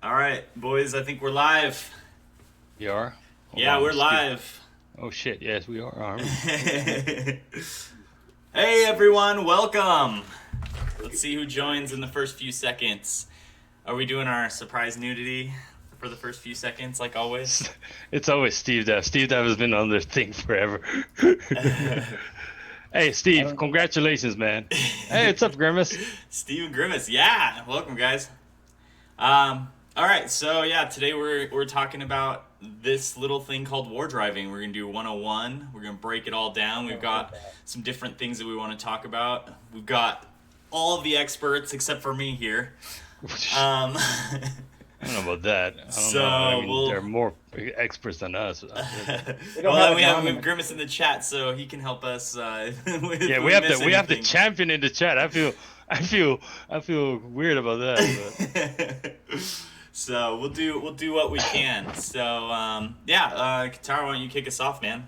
All right, boys, I think we're live. We are? Hold Yeah, on, we're let's give. live. Oh shit, yes, we are we? Hey, everyone, welcome. Let's see who joins in the first few seconds. Are we doing our surprise nudity for the first few seconds, like always? It's always Steve Dev. Steve Dev has been on this thing forever. Hey, I Steve, don't know. congratulations, man. Hey, what's up, Grimace? Steven Grimace, yeah, welcome, guys. All right, so yeah, today we're talking about this little thing called Wardriving. We're gonna do 101. We're gonna break it all down. We've I hate got that. some different things that we want to talk about. We've got all of the experts except for me here. Um, I don't know about that. I don't know. I so mean, we'll. they're more experts than us. They don't have Well, a we have dominant. Grimace in the chat, so he can help us Yeah, if we miss we have the anything. champion in the chat. I feel, I feel weird about that, but So we'll do what we can. So yeah, Kentaro, why don't you kick us off, man?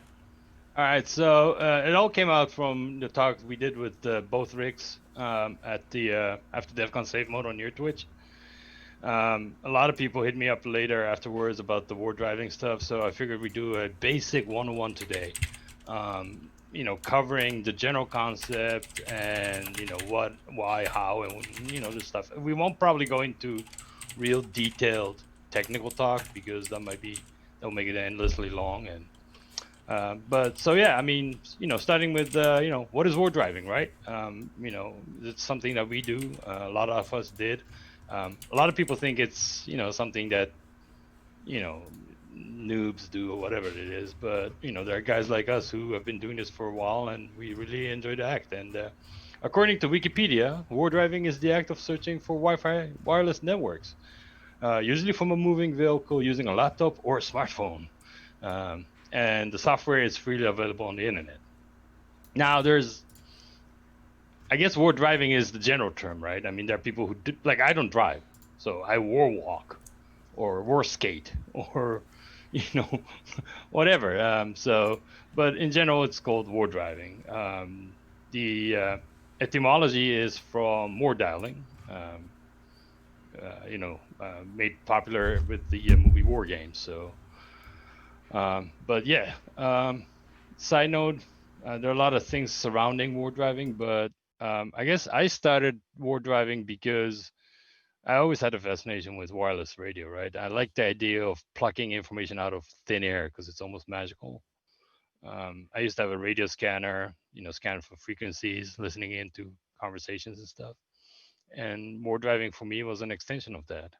all right. So it all came out from the talk we did with both Ricks at the after DevCon Safe Mode on your Twitch. A lot of people hit me up later afterwards about the war driving stuff, so I figured we'd do a basic 101 today. Covering the general concept and what, why, how, and this stuff. We won't probably go into real detailed technical talk because that'll make it endlessly long. And but so yeah, I mean, starting with what is war driving, right? It's something that we do. A lot of us did. A lot of people think it's something that noobs do or whatever it is, but there are guys like us who have been doing this for a while, and we really enjoy the act. And according to Wikipedia, war driving is the act of searching for Wi-Fi wireless networks, usually from a moving vehicle using a laptop or a smartphone. And the software is freely available on the internet. Now, I guess war driving is the general term, right? I mean, there are people who do, like I don't drive, so I war walk or war skate or whatever. But in general, it's called war driving. The etymology is from war dialing. Made popular with the movie War Games. So, but yeah. Side note, there are a lot of things surrounding war driving, but I guess I started war driving because I always had a fascination with wireless radio, right? I like the idea of plucking information out of thin air because it's almost magical. I used to have a radio scanner, scan for frequencies, listening into conversations and stuff. And war driving for me was an extension of that.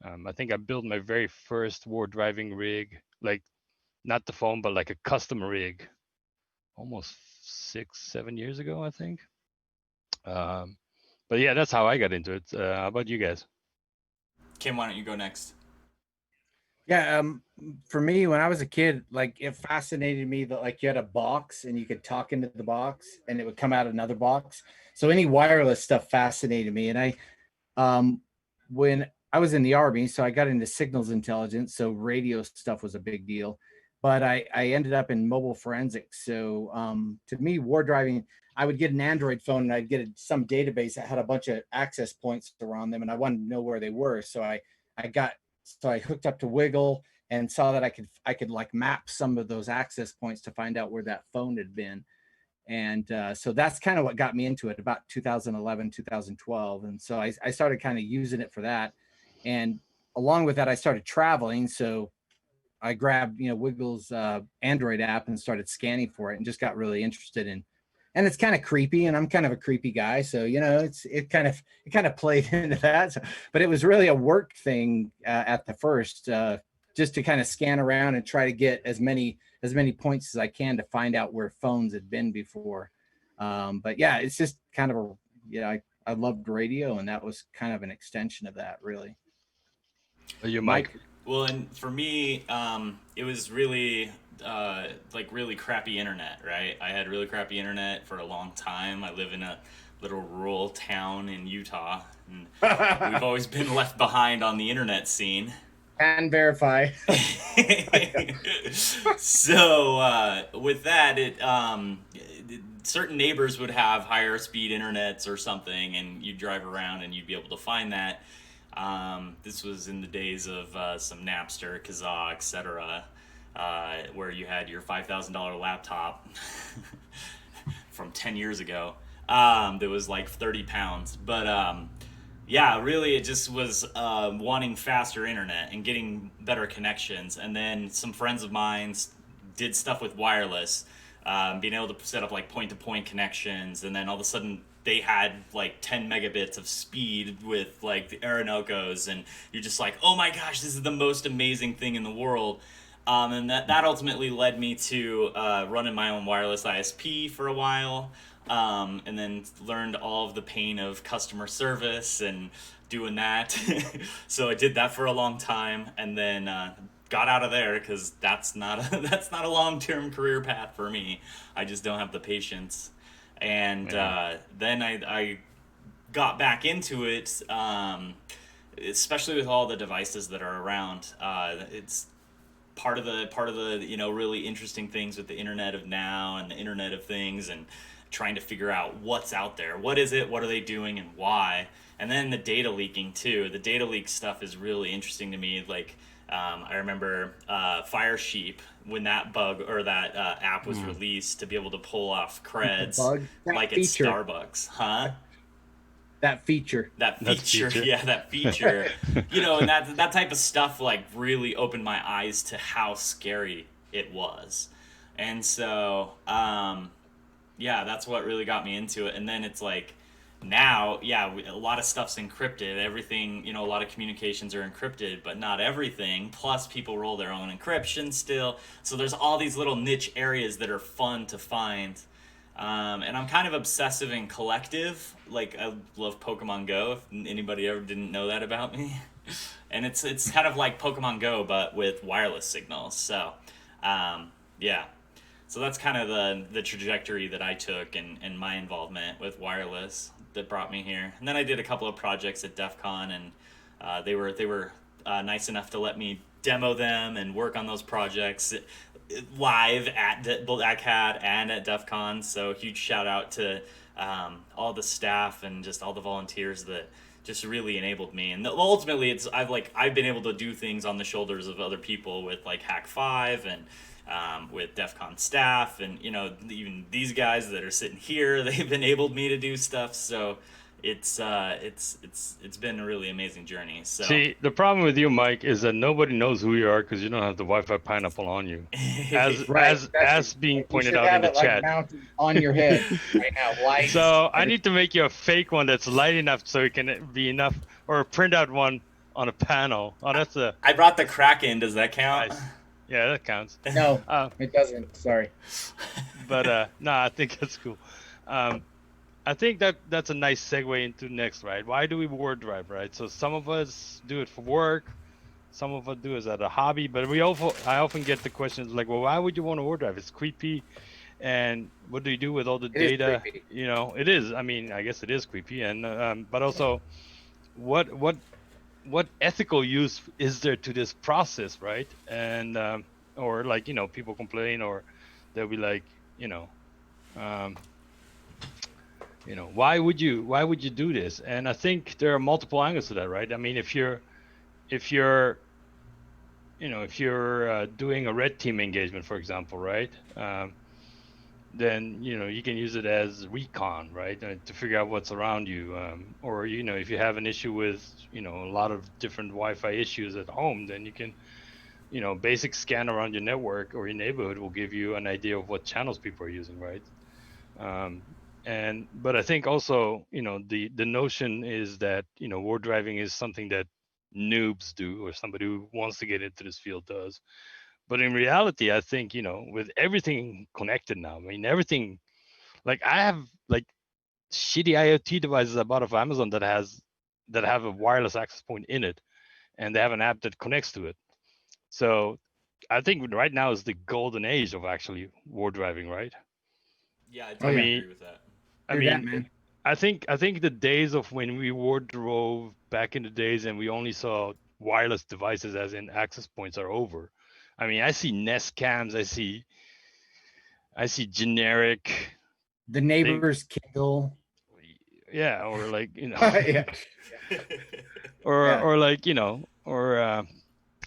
I think I built my very first war driving rig, like not the phone, but like a custom rig, almost 6, 7 years ago, I think. Um, but yeah, that's how I got into it. How about you guys? Kim, why don't you go next? Yeah, for me, when I was a kid, like it fascinated me that like you had a box and you could talk into the box and it would come out another box. So any wireless stuff fascinated me. And um, when I was in the army, so I got into signals intelligence. So radio stuff was a big deal. But I ended up in mobile forensics. So to me, war driving, I would get an Android phone and I'd get some database that had a bunch of access points around them, and I wanted to know where they were. So I hooked up to Wiggle and saw that I could like map some of those access points to find out where that phone had been. And so that's kind of what got me into it about 2011, 2012. And so I started kind of using it for that. And along with that, I started traveling. So I grabbed, Wiggle's Android app and started scanning for it and just got really interested in. And it's kind of creepy, and I'm kind of a creepy guy, so it kind of played into that. So, but it was really a work thing at the first, just to kind of scan around and try to get as many points as I can to find out where phones had been before. But yeah, it's just kind of I loved radio, and that was kind of an extension of that, really. Your mic. Mike. Well, and for me, it was really like really crappy internet, right? I had really crappy internet for a long time. I live in a little rural town in Utah, and we've always been left behind on the internet scene. Can verify. So with that, certain neighbors would have higher speed internets or something, and you'd drive around and you'd be able to find that. This was in the days of some Napster, Kazaa, etc., where you had your $5,000 laptop from 10 years ago that was like 30 pounds. But yeah, really, it just was wanting faster internet and getting better connections. And then some friends of mine did stuff with wireless, being able to set up like point to point connections. And then all of a sudden, they had like 10 megabits of speed with like the Aranocos. And you're just like, oh my gosh, this is the most amazing thing in the world. And that ultimately led me to running my own wireless ISP for a while, and then learned all of the pain of customer service and doing that. So I did that for a long time, and then got out of there because that's not that's not a long term career path for me. I just don't have the patience. And then I got back into it, especially with all the devices that are around. It's part of the really interesting things with the Internet of Now and the Internet of Things, and trying to figure out what's out there, what is it, what are they doing, and why. And then the data leaking too. The data leak stuff is really interesting to me. Like I remember Fire Sheep, when that bug or that app was released, to be able to pull off creds like at Starbucks, huh? That feature. That feature. Yeah, that feature. And that type of stuff like really opened my eyes to how scary it was. And so yeah, that's what really got me into it. And then it's like now, yeah, a lot of stuff's encrypted. Everything, a lot of communications are encrypted, but not everything. Plus, people roll their own encryption still. So there's all these little niche areas that are fun to find. And I'm kind of obsessive and collective. Like, I love Pokemon Go, if anybody ever didn't know that about me. And it's kind of like Pokemon Go, but with wireless signals. So, yeah. So that's kind of the trajectory that I took, and my involvement with wireless that brought me here. And then I did a couple of projects at DEF CON, and they were nice enough to let me demo them and work on those projects live at Black Hat and at DEF CON. So huge shout out to all the staff and just all the volunteers that just really enabled me. And ultimately, I've been able to do things on the shoulders of other people with like Hack 5 and with DEF CON staff, and even these guys that are sitting here, they've enabled me to do stuff. So it's been a really amazing journey. So see, the problem with you, Mike, is that nobody knows who you are because you don't have the Wi-Fi pineapple on you, as being pointed out in the chat. Mounted on your head right now, lights. So I need to make you a fake one that's light enough so it can be enough, or a printout one on a panel. Oh, that's a. I brought the Kraken. Does that count? Nice. Yeah, that counts. No, it doesn't. Sorry. But no, I think that's cool. I think that's a nice segue into next, right? Why do we ward drive, right? So some of us do it for work, some of us do it as a hobby, but I often get the questions like, well, why would you want to ward drive? It's creepy, and what do you do with all the data? It is. I mean, I guess it is creepy, and but also, what ethical use is there to this process, right? And or like people complain, or they'll be like, why would you do this? And I think there are multiple angles to that, right? I mean, if you're doing a red team engagement, for example, right? Then you can use it as recon, right, to figure out what's around you, or if you have an issue with a lot of different Wi-Fi issues at home, then you can basic scan around your network or your neighborhood will give you an idea of what channels people are using, right? But I think also the notion is that ward driving is something that noobs do, or somebody who wants to get into this field does. But in reality, I think, with everything connected now, I mean, everything, like I have like shitty IoT devices I bought off Amazon that have a wireless access point in it, and they have an app that connects to it. So I think right now is the golden age of actually ward driving, right? Yeah, I totally agree with that. I mean, I think the days of when we ward drove back in the days and we only saw wireless devices as in access points are over. I mean, I see Nest cams. I see generic. The neighbor's Kindle. Yeah, or like Yeah. Yeah. or like, you know, or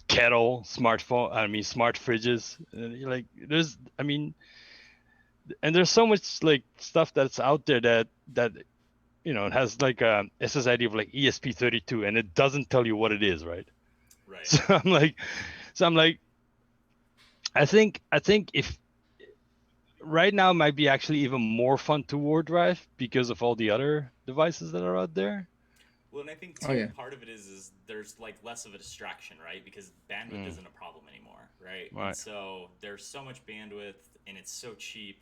kettle, smartphone. I mean, smart fridges. Like, there's, I mean, and there's so much like stuff that's out there that you know, it has like a SSID of like ESP32, and it doesn't tell you what it is, right? Right. So I'm like, I think if right now might be actually even more fun to war drive because of all the other devices that are out there. Well, and I think Oh too, yeah. part of it is there's like less of a distraction, right? Because bandwidth Mm, isn't a problem anymore, right? And right. so there's so much bandwidth, and it's so cheap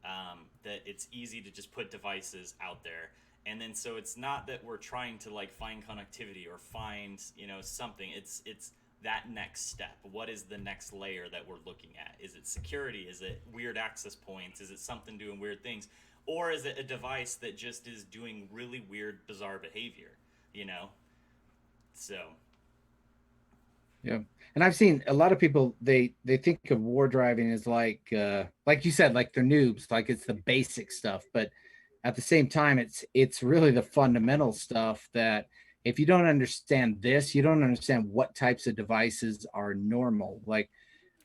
that it's easy to just put devices out there. And then so it's not that we're trying to like find connectivity or find, you know, something. It's that next step. What is the next layer that we're looking at? Is it security? Is it weird access points? Is it something doing weird things? Or is it a device that just is doing really weird, bizarre behavior? You know, so Yeah. And I've seen a lot of people, they think of war driving as like you said, like they're noobs, like it's the basic stuff, but at the same time it's really the fundamental stuff that if you don't understand this, you don't understand what types of devices are normal. Like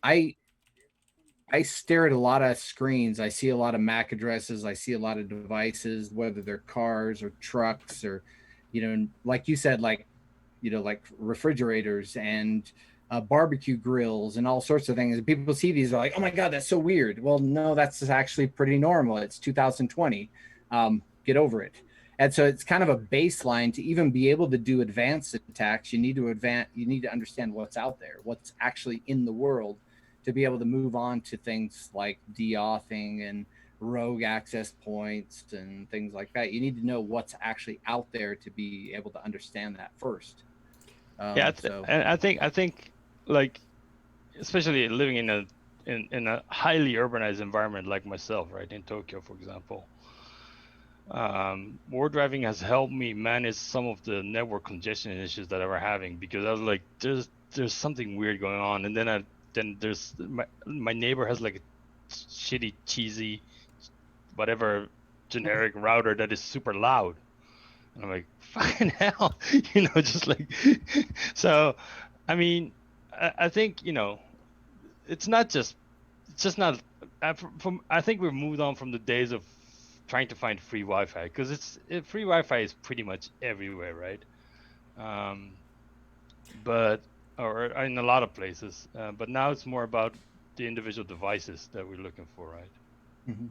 I I stare at a lot of screens. I see a lot of MAC addresses. I see a lot of devices, whether they're cars or trucks or, like you said, like refrigerators and barbecue grills and all sorts of things. And people see these are like, oh my God, that's so weird. Well, no, that's actually pretty normal. It's 2020. Get over it. And so it's kind of a baseline to even be able to do advanced attacks. You need to understand what's out there, what's actually in the world to be able to move on to things like de-authing and rogue access points and things like that. You need to know what's actually out there to be able to understand that first. Yeah, So and I think like, especially living in a highly urbanized environment like myself, right, in Tokyo, for example, war driving has helped me manage some of the network congestion issues that I were having, because I was like, there's something weird going on, and then there's my neighbor has like a shitty, cheesy, whatever generic router that is super loud. And I'm like, fucking hell, just like, so, I mean, I think, it's not just, it's just not, I think we've moved on from the days of trying to find free Wi-Fi, because free Wi-Fi is pretty much everywhere, right? Um, but, or in a lot of places, but now it's more about the individual devices that we're looking for, right? mhm.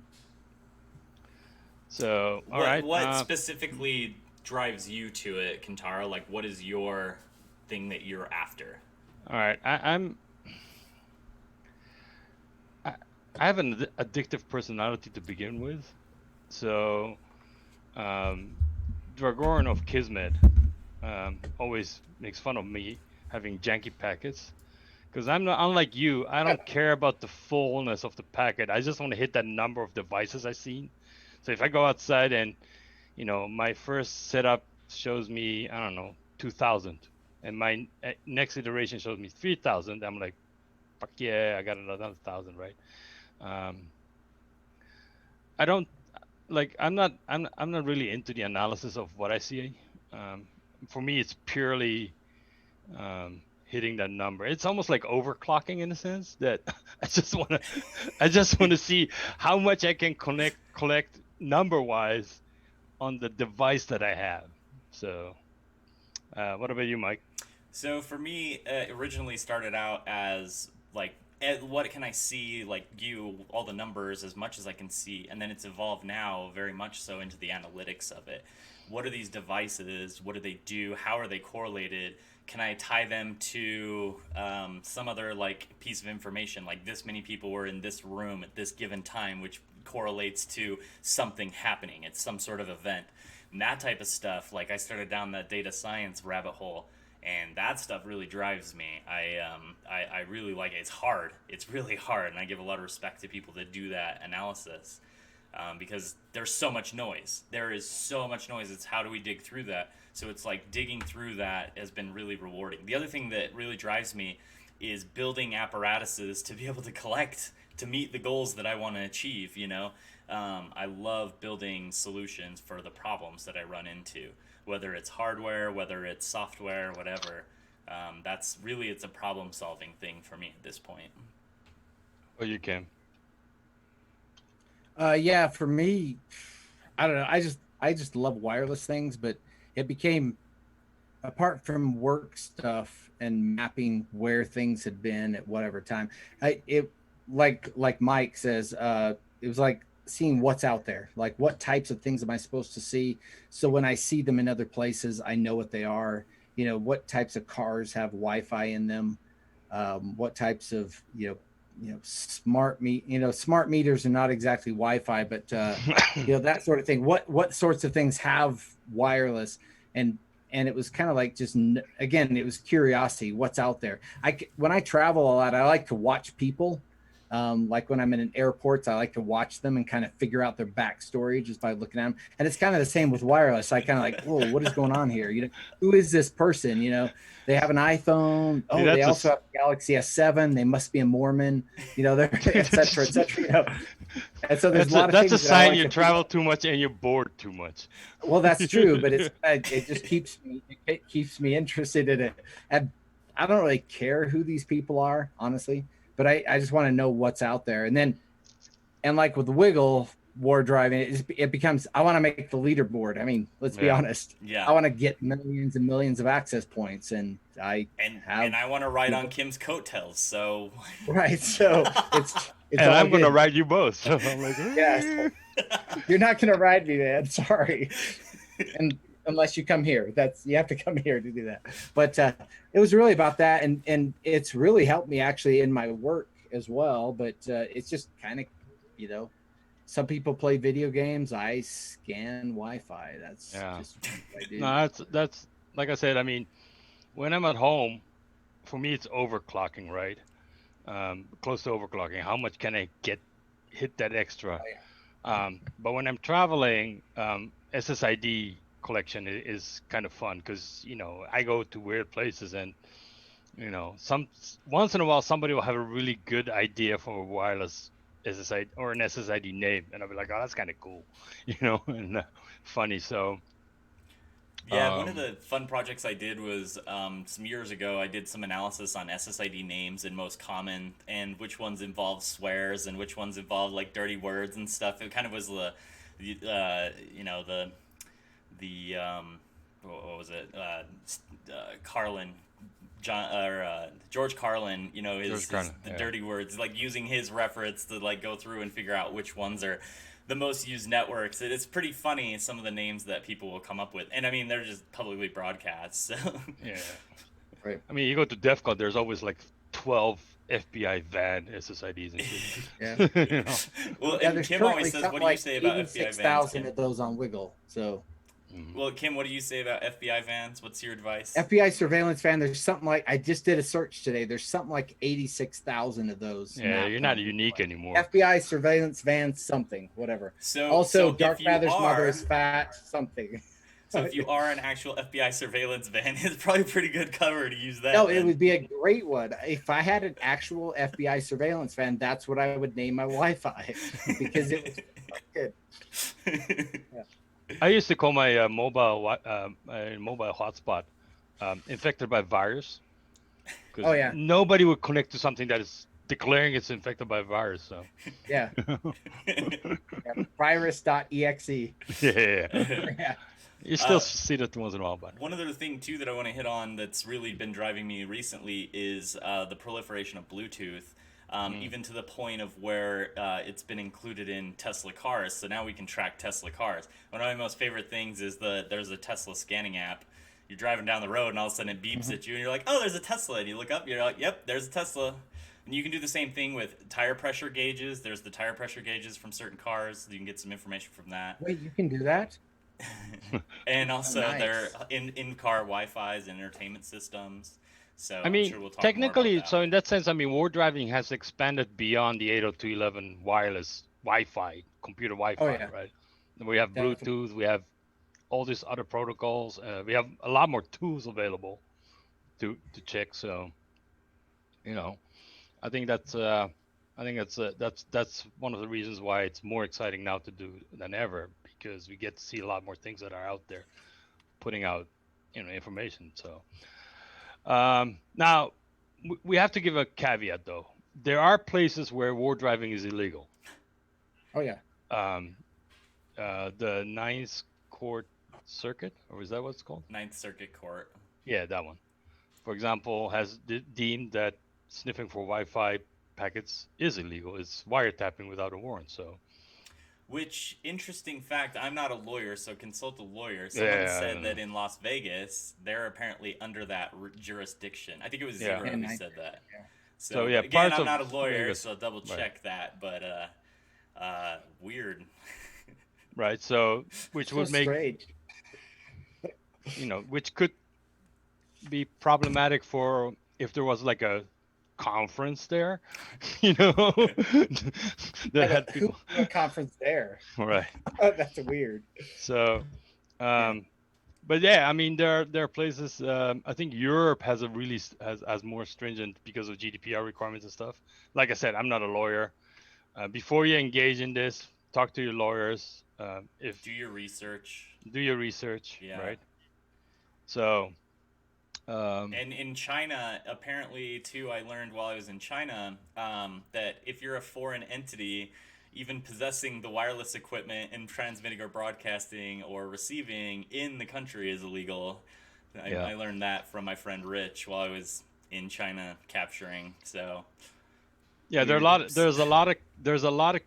So, all what right. what specifically drives you to it, Kentaro? Like, what is your thing that you're after? All right. I, I have an addictive personality to begin with. So, um, Dragoran of Kismet always makes fun of me having janky packets, because I'm not, unlike you, I don't care about the fullness of the packet. I just want to hit that number of devices I've seen. So if I go outside and, my first setup shows me, I don't know, 2,000, and my next iteration shows me 3,000, I'm like, fuck yeah, I got another 1,000, right? Um, I don't like. I'm not really into the analysis of what I see. Um, for me, it's purely hitting that number. It's almost like overclocking in a sense that I just want to see how much I can collect number wise on the device that I have. So, what about you, Mike? So for me, originally started out as like, what can I see? Like you, all the numbers as much as I can see, and then it's evolved now very much so into the analytics of it. What are these devices? What do they do? How are they correlated? Can I tie them to some other like piece of information? Like this many people were in this room at this given time, which correlates to something happening. It's some sort of event. And that type of stuff. Like I started down that data science rabbit hole, and that stuff really drives me. I really like it. It's hard. It's really hard, and I give a lot of respect to people that do that analysis, because there's so much noise. There is so much noise. It's how do we dig through that? So it's like digging through that has been really rewarding. The other thing that really drives me is building apparatuses to be able to collect to meet the goals that I want to achieve. I love building solutions for the problems that I run into. whether it's hardware, whether it's software, whatever. That's really, it's a problem solving thing for me at this point. Oh, you can. Yeah, for me, I don't know. I just love wireless things, but it became, apart from work stuff and mapping where things had been at whatever time, it, like Mike says, it was like seeing what's out there, like what types of things am I supposed to see, so when I see them in other places I know what they are. What types of cars have Wi-Fi in them, what types of, smart meters are not exactly Wi-Fi, but that sort of thing. What sorts of things have wireless? And it was kind of like, just, again, it was curiosity. What's out there? When I travel a lot, I like to watch people. Like when I'm in airports, I like to watch them and kind of figure out their backstory just by looking at them. And it's kind of the same with wireless. I kind of like, whoa, what is going on here? Who is this person? They have an iPhone. Oh, See, they also have a Galaxy S7. They must be a Mormon. They're et cetera, et cetera. And so there's a lot of that's things a sign like you travel too much and you're bored too much. Well, that's true, but it just keeps me interested in it. And I don't really care who these people are, honestly, but I just want to know what's out there. And like with the Wiggle Wardriving, it becomes, I want to make the leaderboard. I mean, let's be honest. Yeah. I want to get millions and millions of access points, and I want to ride on Kim's coattails. So right, so it's and I'm gonna ride you both. So I'm like, yes. You're not gonna ride me, man. Sorry. And unless you come here, you have to come here to do that. But it was really about that, and it's really helped me actually in my work as well. But it's just kind of, some people play video games. I scan Wi-Fi. That's just what I do. No, that's like I said. I mean, when I'm at home, for me it's overclocking, right? Close to overclocking. How much can I hit that extra? But when I'm traveling, SSID collection is kind of fun because I go to weird places, and once in a while somebody will have a really good idea for a wireless SSID or an SSID name, and I'll be like, oh, that's kind of cool, and funny. So yeah, one of the fun projects I did was some years ago. I did some analysis on SSID names and most common, and which ones involve swears and which ones involve like dirty words and stuff. It kind of was the what was it? Carlin, George Carlin. The dirty words, like using his reference to like go through and figure out which ones are the most used networks. It's pretty funny, some of the names that people will come up with, and I mean they're just publicly broadcast. So. Yeah, right. I mean, you go to DEF CON, there's always like 12 FBI van SSIDs and shit. Yeah. Well, and Kim always says, "What do you say about FBI vans?" 6,000 of those on Wiggle. So. Well, Kim, what do you say about FBI vans? What's your advice? FBI surveillance van. There's something like, I just did a search today. There's something like 86,000 of those. Yeah, you're not unique anymore. FBI surveillance van, something, whatever. So Dark Mather's mother is fat, something. So if you are an actual FBI surveillance van, it's probably pretty good cover to use that. No, it would be a great one. If I had an actual FBI surveillance van, that's what I would name my Wi-Fi, because it was good. Yeah. I used to call my mobile hotspot infected by virus. Oh yeah. Nobody would connect to something that is declaring it's infected by virus. So. Yeah. Virus.exe. Yeah. You still see that once in a while, but one other thing too that I want to hit on that's really been driving me recently is the proliferation of Bluetooth. Even to the point of where it's been included in Tesla cars. So now we can track Tesla cars. One of my most favorite things is there's a Tesla scanning app. You're driving down the road and all of a sudden it beeps at you and you're like, oh, there's a Tesla. And you look up, you're like, yep, there's a Tesla. And you can do the same thing with tire pressure gauges. There's the tire pressure gauges from certain cars. You can get some information from that. Wait, you can do that? And also they're in-car Wi-Fi's and entertainment systems. So I mean, I'm sure we'll talk technically, more about that. so in that sense, I mean, Wardriving has expanded beyond the 802.11 wireless Wi-Fi, computer Wi-Fi, right? We have Bluetooth, we have all these other protocols. We have a lot more tools available to check. So, I think that's one of the reasons why it's more exciting now to do than ever, because we get to see a lot more things that are out there. putting out, information. So now we have to give a caveat though. There are places where war driving is illegal. Oh yeah. The Ninth Court Circuit, or is that what it's called? Ninth Circuit Court. Yeah, that one. For example, has deemed that sniffing for Wi-Fi packets is illegal. It's wiretapping without a warrant. So, which, interesting fact, I'm not a lawyer, so consult a lawyer. Someone said that in Las Vegas, they're apparently under that jurisdiction. I think it was Zero who said that. Yeah. So yeah, again, I'm not a lawyer, so double check that. But weird. Right. So, which would make strange. Which could be problematic for if there was like a conference there, that had people. A conference there. Right. That's weird. So, but yeah, I mean, there are places. I think Europe has has more stringent because of GDPR requirements and stuff. Like I said, I'm not a lawyer. Before you engage in this, talk to your lawyers. Do your research. Yeah. Right. So. And in China, apparently, too, I learned while I was in China that if you're a foreign entity, even possessing the wireless equipment and transmitting or broadcasting or receiving in the country is illegal. I learned that from my friend Rich while I was in China capturing. So yeah, there's a lot of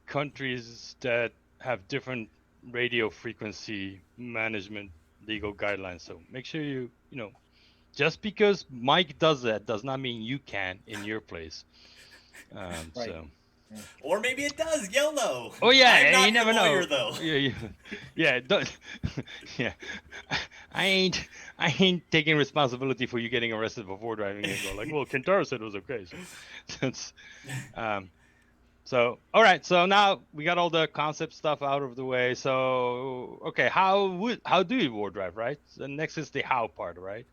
countries that have different radio frequency management legal guidelines. So make sure you just because Mike does that does not mean you can in your place. Right. So. Or maybe it does. YOLO. Oh yeah, I'm not you never lawyer, know. Though. Yeah. Yeah. I ain't taking responsibility for you getting arrested for war driving. And go like, well, Kentaro said it was okay. So that's. So all right. So now we got all the concept stuff out of the way. So okay, how do you war drive, right? So next is the how part, right?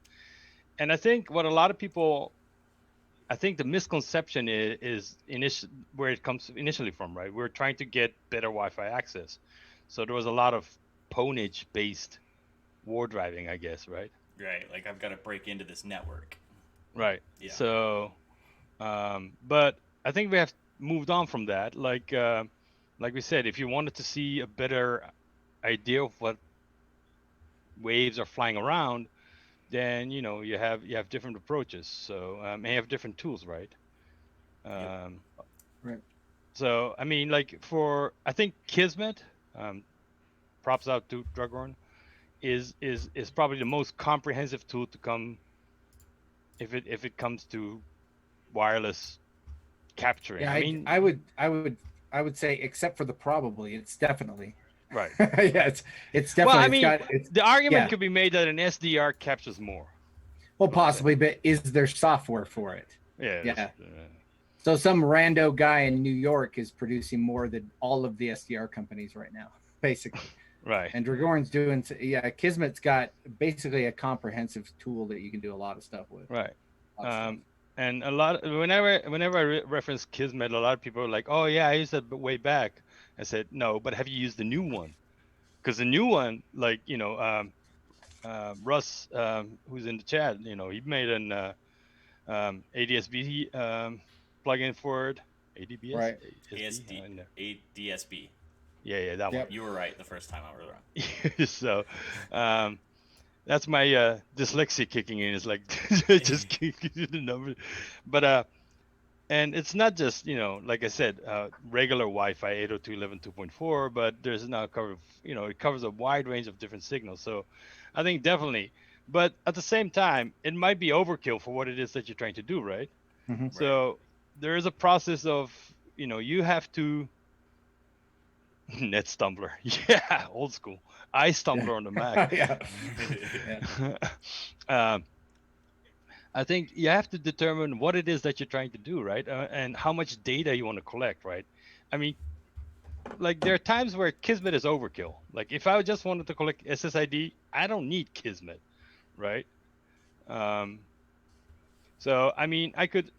And I think what a lot of people, the misconception is where it comes initially from, right? We're trying to get better Wi-Fi access. So there was a lot of ponage-based war driving, I guess, right? Right, like I've got to break into this network. Right. Yeah. So, but I think we have moved on from that. Like we said, if you wanted to see a better idea of what waves are flying around, then you have different approaches. So and you have different tools, right? Right. So I mean, like I think Kismet, props out to Draghorn, is probably the most comprehensive tool to come if it comes to wireless capturing. Yeah, I would say, except for the probably, it's definitely. Right. Yeah, it's definitely. Well, the argument could be made that an SDR captures more. Well, possibly, but is there software for it? Yeah. So some rando guy in New York is producing more than all of the SDR companies right now, basically. Right. And Draghorn's doing. Yeah, Kismet's got basically a comprehensive tool that you can do a lot of stuff with. Right. And a lot whenever I reference Kismet, a lot of people are like, "Oh yeah, I used that way back." I said, "No, but have you used the new one? Because the new one, like Russ, who's in the chat, he made an ADSB plugin for it. ADBS, right? ADSB. Yeah, that one. You were right the first time I was wrong. So, that's my dyslexia kicking in. It's like just give you the number, but and it's not just like I said, regular Wi-Fi 802.11.2.4, but there's now it covers a wide range of different signals. So I think definitely, but at the same time, it might be overkill for what it is that you're trying to do, right? Mm-hmm. So there is a process of you have to. Net Stumbler, yeah, old school. iStumbler on the Mac. I think you have to determine what it is that you're trying to do, right? And how much data you want to collect, right? I mean, like there are times where Kismet is overkill. Like if I just wanted to collect SSID, I don't need Kismet, right? So I mean, I could,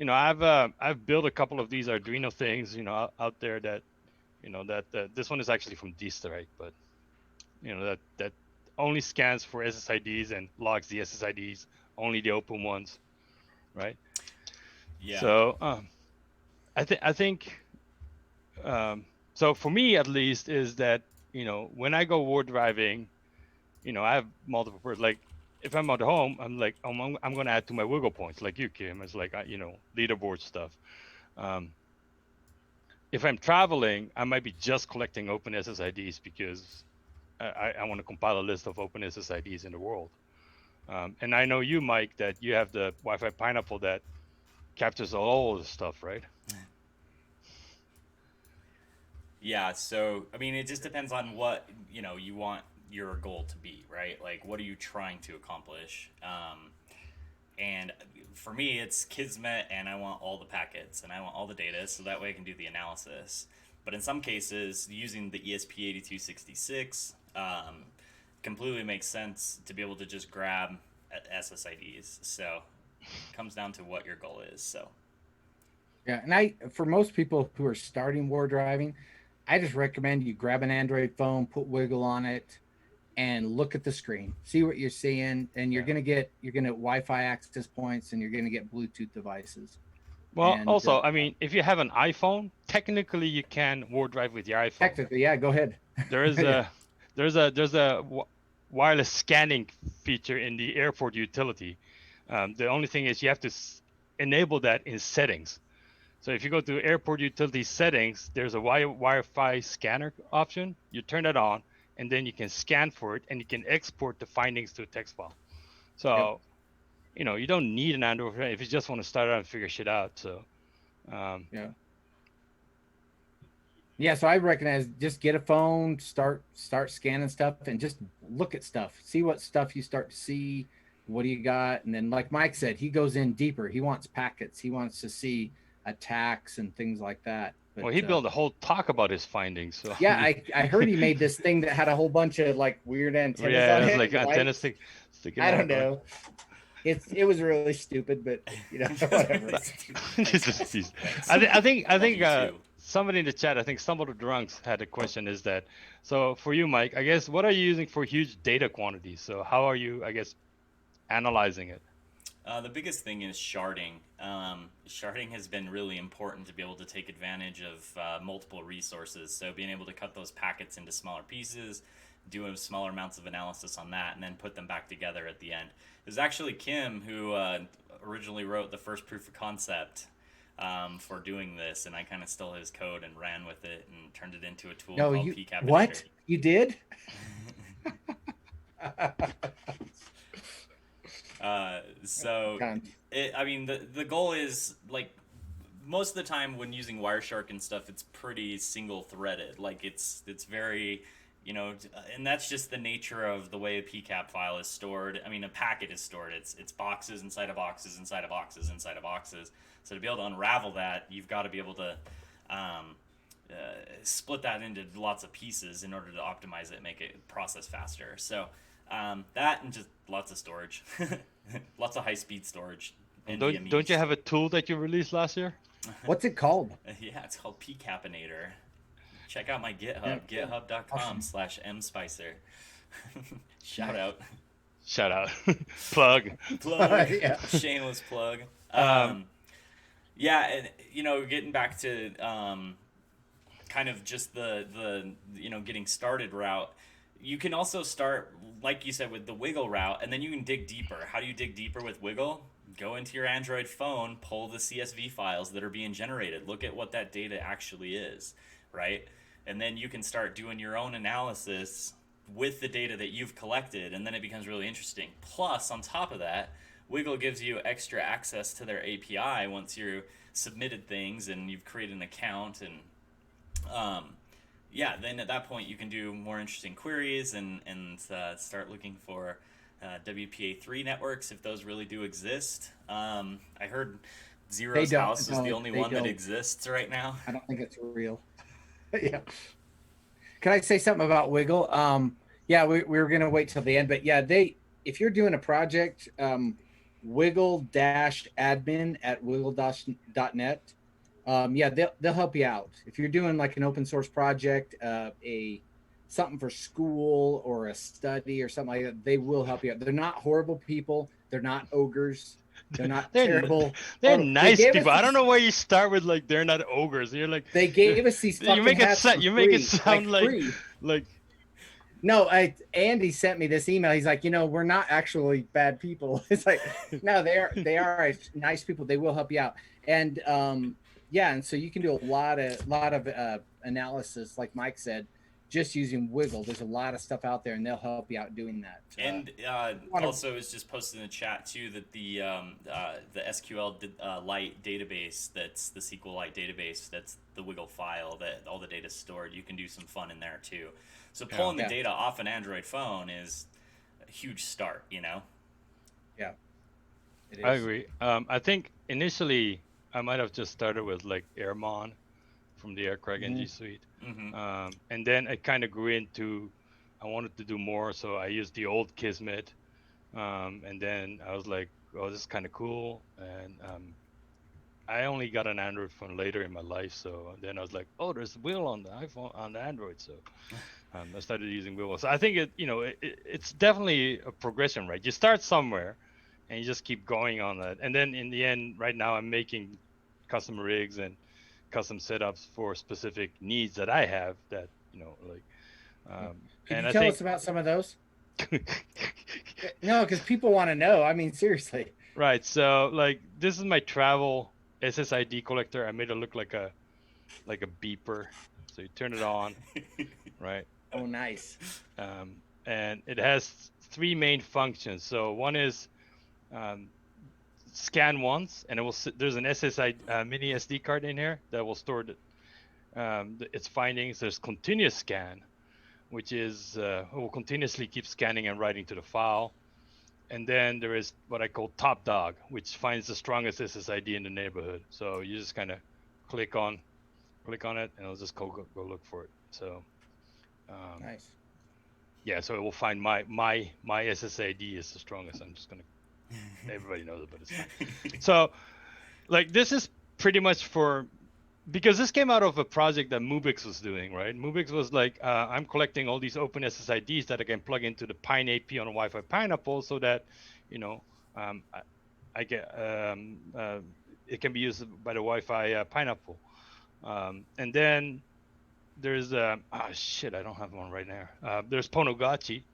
I've built a couple of these Arduino things, out there that. That this one is actually from D4rkM4tter, but that only scans for SSIDs and logs the SSIDs, only the open ones, right? Yeah. So I think so for me at least is that, you know, when I go ward driving, you know, I have multiple birds. Like if I'm at home, I'm like, I'm going to add to my wiggle points, like you, Kim. It's like, you know, leaderboard stuff. If I'm traveling, I might be just collecting open SSIDs because I want to compile a list of open SSIDs in the world. And I know you, Mike, that you have the Wi-Fi Pineapple that captures all the stuff, right? Yeah, so I mean, it just depends on what you want your goal to be, right? Like, what are you trying to accomplish? And for me, it's Kismet, and I want all the packets, and I want all the data, so that way I can do the analysis. But in some cases, using the ESP8266 completely makes sense to be able to just grab SSIDs. So it comes down to what your goal is. So Yeah, and for most people who are starting war driving, I just recommend you grab an Android phone, put Wiggle on it, and look at the screen, see what you're seeing, and you're gonna get Wi-Fi access points, and you're gonna get Bluetooth devices. Well, And also, I mean, if you have an iPhone, technically you can ward drive with your iPhone. technically, yeah, go ahead. There is a there's a wireless scanning feature in the airport utility. The only thing is you have to enable that in settings. So if you go to airport utility settings, there's a Wi-Fi scanner option. You turn it on, and then you can scan for it, and you can export the findings to a text file. So, you know, you don't need an Android if you just want to start out and figure shit out. So, yeah. So I recognize just get a phone, start scanning stuff, and just look at stuff. See what stuff you start to see. What do you got? And then, like Mike said, he goes in deeper. He wants packets. He wants to see attacks and things like that. But, well, he built a whole talk about his findings. So yeah, I heard he made this thing that had a whole bunch of like weird antennas. Yeah, on it was it, like antennas sticking I out. don't know. It was really stupid, but you know, whatever. I think somebody in the chat, I think some of the drunks had a question. Is that so for you, Mike? I guess what are you using for huge data quantities? So how are you, I guess, analyzing it? The biggest thing is sharding. Sharding has been really important to be able to take advantage of multiple resources. So being able to cut those packets into smaller pieces, do smaller amounts of analysis on that, and then put them back together at the end. It was actually Kim who originally wrote the first proof of concept for doing this, and I kind of stole his code and ran with it and turned it into a tool called PCapinator. What? You did? I mean, the goal is, like, most of the time when using Wireshark and stuff, it's pretty single-threaded. Like, it's very, you know, and that's just the nature of the way a PCAP file is stored. I mean, a packet is stored. It's boxes inside of boxes inside of boxes inside of boxes. So to be able to unravel that, you've got to be able to split that into lots of pieces in order to optimize it and make it process faster. So that and just lots of storage. Lots of high-speed storage. Don't you have a tool that you released last year? What's it called? Yeah, it's called PCapinator. Check out my GitHub, github.com/mspicer. Shout out. Plug. Yeah. Shameless plug. Yeah, and you know, getting back to kind of just the you know, getting started route. You can also start, like you said, with the Wiggle route, and then you can dig deeper. How do you dig deeper with Wiggle? Go into your Android phone, pull the CSV files that are being generated. Look at what that data actually is, right? And then you can start doing your own analysis with the data that you've collected, and then it becomes really interesting. Plus, on top of that, Wiggle gives you extra access to their API once you've submitted things and you've created an account, and yeah, then at that point you can do more interesting queries and start looking for WPA3 networks if those really do exist. I heard Zero's house is the only one that exists right now. I don't think it's real. Yeah. Can I say something about Wiggle? Yeah, we were gonna wait till the end, but yeah, if you're doing a project, wiggle-admin@wiggle.net. Yeah, they'll help you out. If you're doing like an open source project, a something for school or a study or something like that, they will help you out. They're not horrible people. They're not ogres. They're not terrible. They're Oh, they nice gave us people. I don't these, know why you start with like they're not ogres. You're like they gave us these you fucking make it hats for you make it free, sound like free. like No, Andy sent me this email. He's like, we're not actually bad people. It's like, no, they are nice people. They will help you out. And yeah, and so you can do a lot of analysis, like Mike said, just using Wiggle. There's a lot of stuff out there, and they'll help you out doing that. And also, it's just posted in the chat too that the SQL Lite database, that's the SQLite database, that's the Wiggle file that all the data's stored. You can do some fun in there too. So pulling the data off an Android phone is a huge start, Yeah, it is. I agree. I think initially I might have just started with like Airmon from the Aircrack NG suite, and then it kind of grew into I wanted to do more, so I used the old Kismet, and then I was like, oh, this is kind of cool, and I only got an Android phone later in my life, so then I was like, oh, there's Will on the iPhone on the Android, so I started using Will. So I think it's definitely a progression, right? You start somewhere, and you just keep going on that, and then in the end, right now I'm making custom rigs and custom setups for specific needs that I have. That like. Can you tell us about some of those? No, because people want to know. I mean, seriously. Right. So like this is my travel SSID collector. I made it look like a beeper. So you turn it on, right? Oh, nice. And it has 3 main functions. So one is scan once, and it will. There's an SSID mini SD card in here that will store its findings. There's continuous scan, which is it will continuously keep scanning and writing to the file. And then there is what I call top dog, which finds the strongest SSID in the neighborhood. So you just kind of click on it, and it'll just go look for it. So nice. Yeah, so it will find my SSID is the strongest. I'm just gonna. Everybody knows it, but it's fine. So, like, this is pretty much because this came out of a project that Mubix was doing, right? Mubix was like, I'm collecting all these open SSIDs that I can plug into the Pine AP on a Wi-Fi Pineapple, so that, I get it can be used by the Wi-Fi Pineapple. And then there's I don't have one right now. There's Ponogachi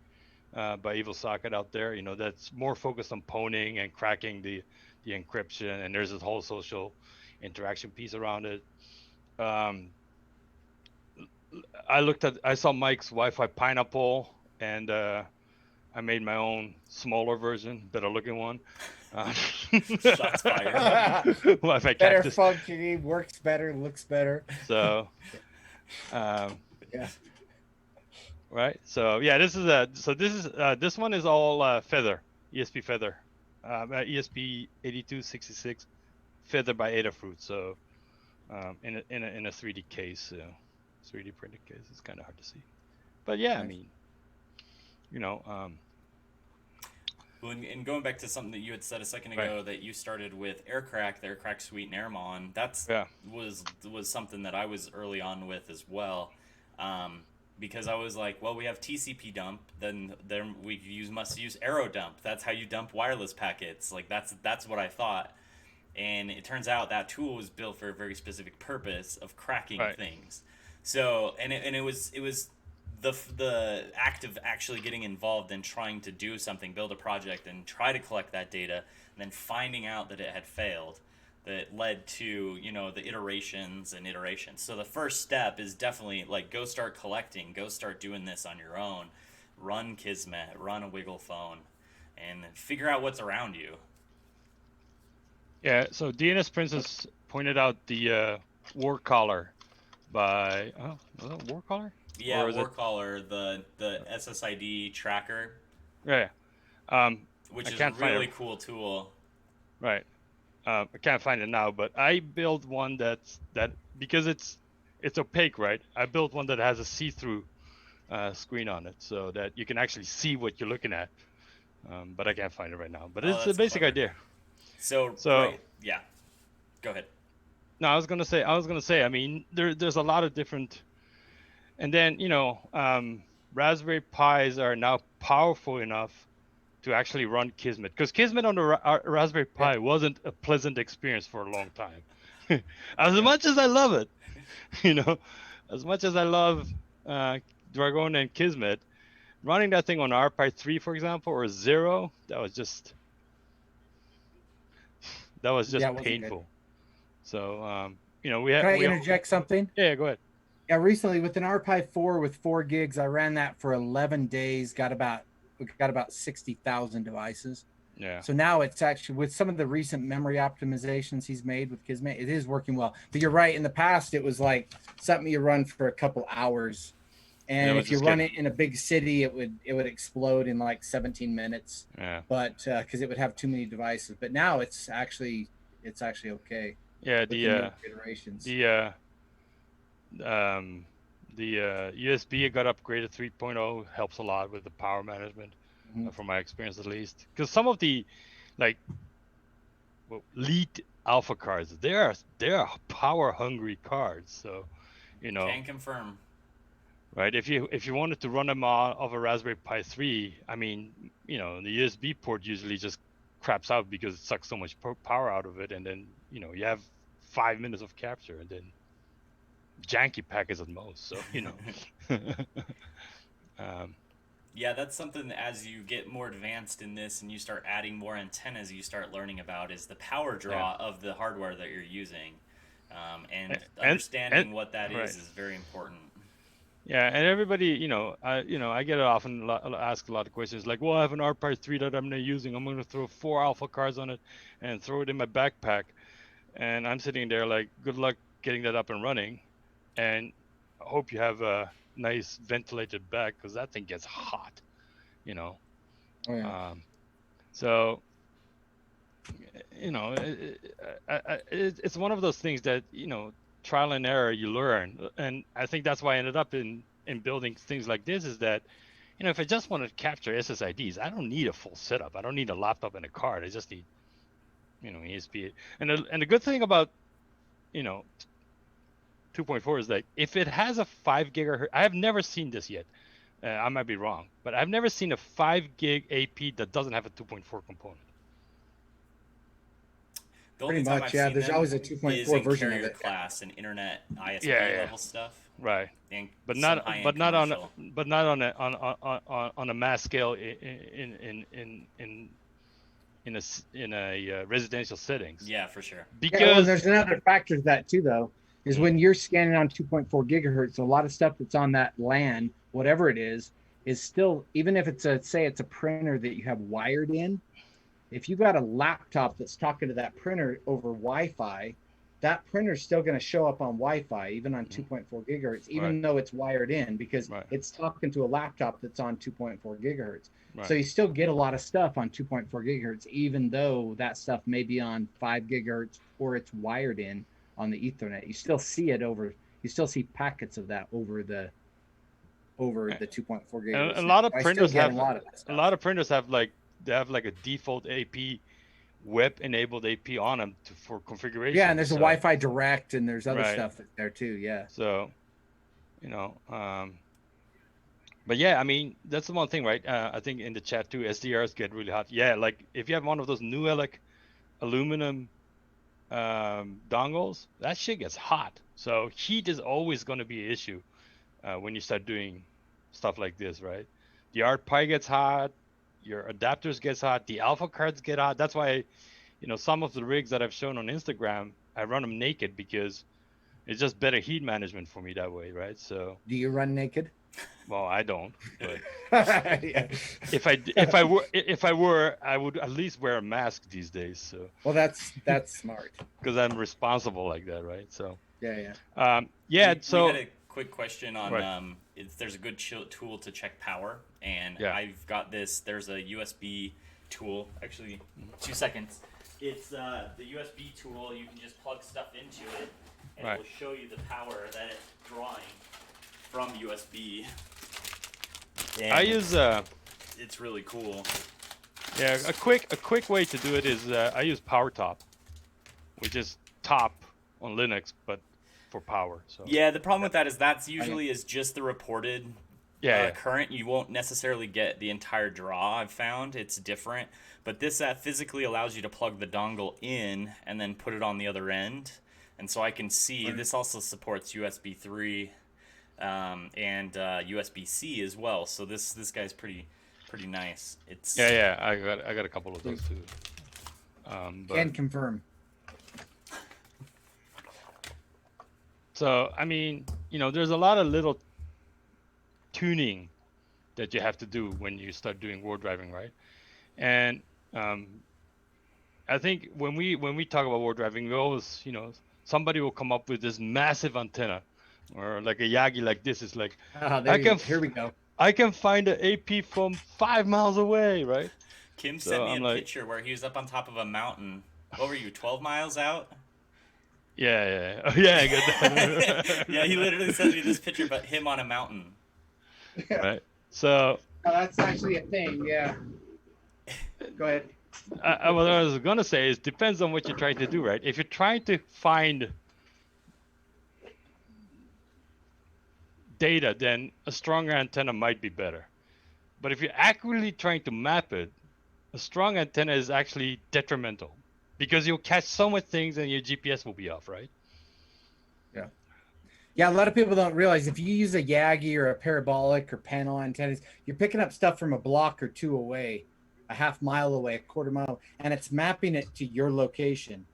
by Evil Socket out there, that's more focused on pwning and cracking the encryption, and there's this whole social interaction piece around it. I saw Mike's Wi-Fi Pineapple, and I made my own smaller version, better looking one. Shots fired. Wi-Fi Better Cactus. functioning, works better, looks better. So, yeah. Right. So yeah, this one is all Feather, ESP Feather, ESP 8266, Feather by Adafruit. So in a 3D case, 3D printed case, it's kind of hard to see, but yeah, nice. I mean, Well, and going back to something that you had said a second ago, right, that you started with Aircrack, the Aircrack Suite and Airmon, was something that I was early on with as well. Because I was like, well, we have TCP dump, then we must use Aero dump. That's how you dump wireless packets. Like that's what I thought. And it turns out that tool was built for a very specific purpose of cracking things. So it was the act of actually getting involved and trying to do something, build a project and try to collect that data, and then finding out that it had failed, that led to, the iterations. So the first step is definitely like, go start collecting, go start doing this on your own, run Kismet, run a Wiggle phone, and figure out what's around you. Yeah, so DNS Princess pointed out the War Collar by was that War Collar? Yeah, Warcaller, the SSID tracker. Yeah. Which is a really cool tool. Right. I can't find it now, but I built one that because it's opaque, right? I built one that has a see-through screen on it, so that you can actually see what you're looking at. But I can't find it right now. But it's the basic idea. So right, yeah. Go ahead. No, I was gonna say. I mean, there's a lot of different. And then Raspberry Pis are now powerful enough to actually run Kismet, because Kismet on the Raspberry Pi wasn't a pleasant experience for a long time. As much as I love it, as much as I love Dragon and Kismet, running that thing on RPi 3, for example, or 0, that was just painful. So we have. Can I interject something? Yeah, go ahead. Yeah, recently with an RPi 4 with 4 gigs, I ran that for 11 days. Got about 60,000 devices. Yeah. So now it's actually, with some of the recent memory optimizations he's made with Kismet, it is working well. But you're right. In the past, it was like something you run for a couple hours, and if you run it in a big city, it would explode in like 17 minutes. Yeah. But because it would have too many devices. But now it's actually okay. Yeah. The iterations. The USB got upgraded 3.0, helps a lot with the power management, from my experience at least. Because some of the lead alpha cards, they are power hungry cards. So, Can confirm. Right, if you wanted to run them off a Raspberry Pi 3, I mean, the USB port usually just craps out because it sucks so much power out of it, and then you have 5 minutes of capture, and then janky packets at most. So yeah, that's something that as you get more advanced in this and you start adding more antennas, you start learning about is the power draw of the hardware that you're using, and understanding what that is very important. Yeah, and everybody, I get often asked a lot of questions like, well, I have an RPi 3 that I'm not using. I'm going to throw 4 alpha cards on it and throw it in my backpack. And I'm sitting there like, good luck getting that up and running. And I hope you have a nice ventilated bag, because that thing gets hot, Oh, yeah. So, it's one of those things that, trial and error, you learn. And I think that's why I ended up in building things like this, is that, if I just want to capture SSIDs, I don't need a full setup. I don't need a laptop and a card. I just need, ESP. And the good thing about, 2.4 is that if it has a 5 gigahertz, I have never seen this yet. I might be wrong, but I've never seen a 5 gig AP that doesn't have a 2.4 component. Pretty much, yeah. There's always a 2.4 version of it. Class and internet ISP level stuff, right? But not on a mass scale in a residential settings. Yeah, for sure. Because there's another factor to that too, though, is when you're scanning on 2.4 gigahertz, a lot of stuff that's on that LAN, whatever it is still, even if it's a printer that you have wired in. If you got a laptop that's talking to that printer over Wi-Fi, that printer is still going to show up on Wi-Fi, even on 2.4 gigahertz, even though it's wired in, because it's talking to a laptop that's on 2.4 gigahertz. Right. So you still get a lot of stuff on 2.4 gigahertz, even though that stuff may be on 5 gigahertz or it's wired in on the Ethernet. You still see it you still see packets of that over the 2.4 gigahertz. A lot of printers have a lot of printers have they have like a default AP, web-enabled AP on them for configuration. Yeah, and there's a Wi-Fi Direct, and there's other stuff there too. Yeah. So, but yeah, I mean, that's the one thing, right? I think in the chat too, SDRs get really hot. Yeah, like if you have one of those Nuelec aluminum dongles, that shit gets hot. So heat is always going to be an issue when you start doing stuff like this, right? The RPi gets hot. Your adapters gets hot, the alpha cards get hot. That's why, some of the rigs that I've shown on Instagram, I run them naked because it's just better heat management for me that way, right? So. Do you run naked? Well, I don't. But yeah. If I were, I would at least wear a mask these days. So. Well, that's smart. Because I'm responsible like that, right? So. Yeah. We had a quick question on there's a good tool to check power, and I've got this. There's a USB tool. Actually, 2 seconds. It's the USB tool. You can just plug stuff into it, and it will show you the power that it's drawing from USB. And I use it's really cool. Yeah, a quick way to do it is I use PowerTop, which is top on Linux, but for power. So yeah, the problem with that is that's usually is just the reported Yeah, current, you won't necessarily get the entire draw. I've found it's different, but this app physically allows you to plug the dongle in and then put it on the other end. And so I can see Right. this also supports USB 3 and USB-C as well. So this guy's pretty nice. It's yeah. I got a couple of those too. But Can confirm. so I mean, you know, there's a lot of little tuning that you have to do when you start doing Wardriving, right? And I think when we talk about Wardriving, we always, you know, somebody will come up with this massive antenna, or like a Yagi like this is like, Ah, I can here we go. I can find an AP from 5 miles away, right? Kim So sent me I'm a like, picture where he was up on top of a mountain. What were you, 12 miles out? yeah, yeah, I get that. Yeah, he literally sent me this picture, but him on a mountain. Right. So Oh, that's actually a thing. Yeah. Go ahead. what I was gonna say is depends on what you're trying to do, right? If you're trying to find data, then a stronger antenna might be better. But if you're accurately trying to map it, a strong antenna is actually detrimental because you'll catch so much things and your GPS will be off, right? Yeah. Yeah, a lot of people don't realize if you use a Yagi or a parabolic or panel antennas, you're picking up stuff from a block or two away, a half mile away, a quarter mile, and it's mapping it to your location,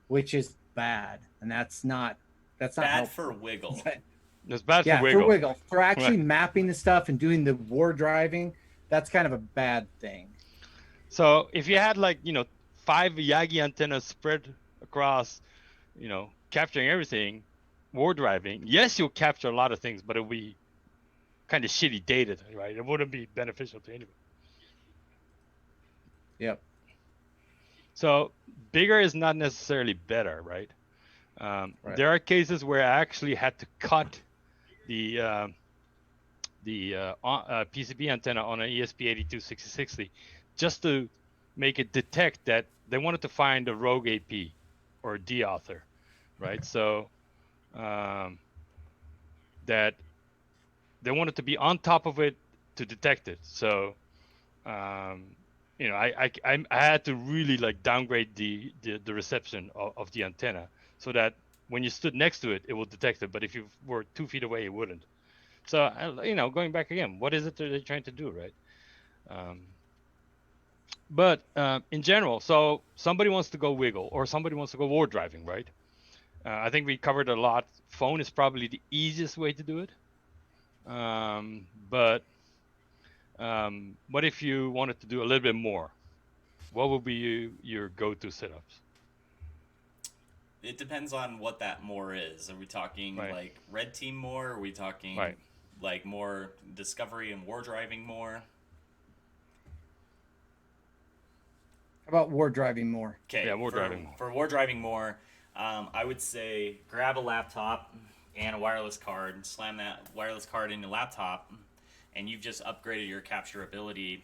which is bad. And that's not Bad helpful. for wiggle. It's bad Yeah, for wiggle. for wiggle. For actually Right. mapping the stuff and doing the war driving, that's kind of a bad thing. So if you had like, you know, 5 Yagi antennas spread across, you know, capturing everything, war driving, yes, you'll capture a lot of things, but it'll be kind of shitty data, right? It wouldn't be beneficial to anyone. Yep. So bigger is not necessarily better, right? Right. There are cases where I actually had to cut the PCB antenna on an ESP826060 just to make it detect that they wanted to find a rogue AP or D author, right? So that they wanted to be on top of it to detect it. So you know, I had to really like downgrade the reception of the antenna so that when you stood next to it, it will detect it. But if you were 2 feet away, it wouldn't. So you know, going back again, what is it that they're trying to do, right? But in general, so somebody wants to go wiggle or somebody wants to go war driving, right? I think we covered a lot. Phone is probably the easiest way to do it. But what if you wanted to do a little bit more? What would be your go-to setups? It depends on what that more is. Are we talking Right. like red team more? Are we talking Right. like more discovery and war driving more? How about war driving more? Okay, Yeah, war driving more. For war driving more, I would say grab a laptop and a wireless card, slam that wireless card in your laptop, and you've just upgraded your capture ability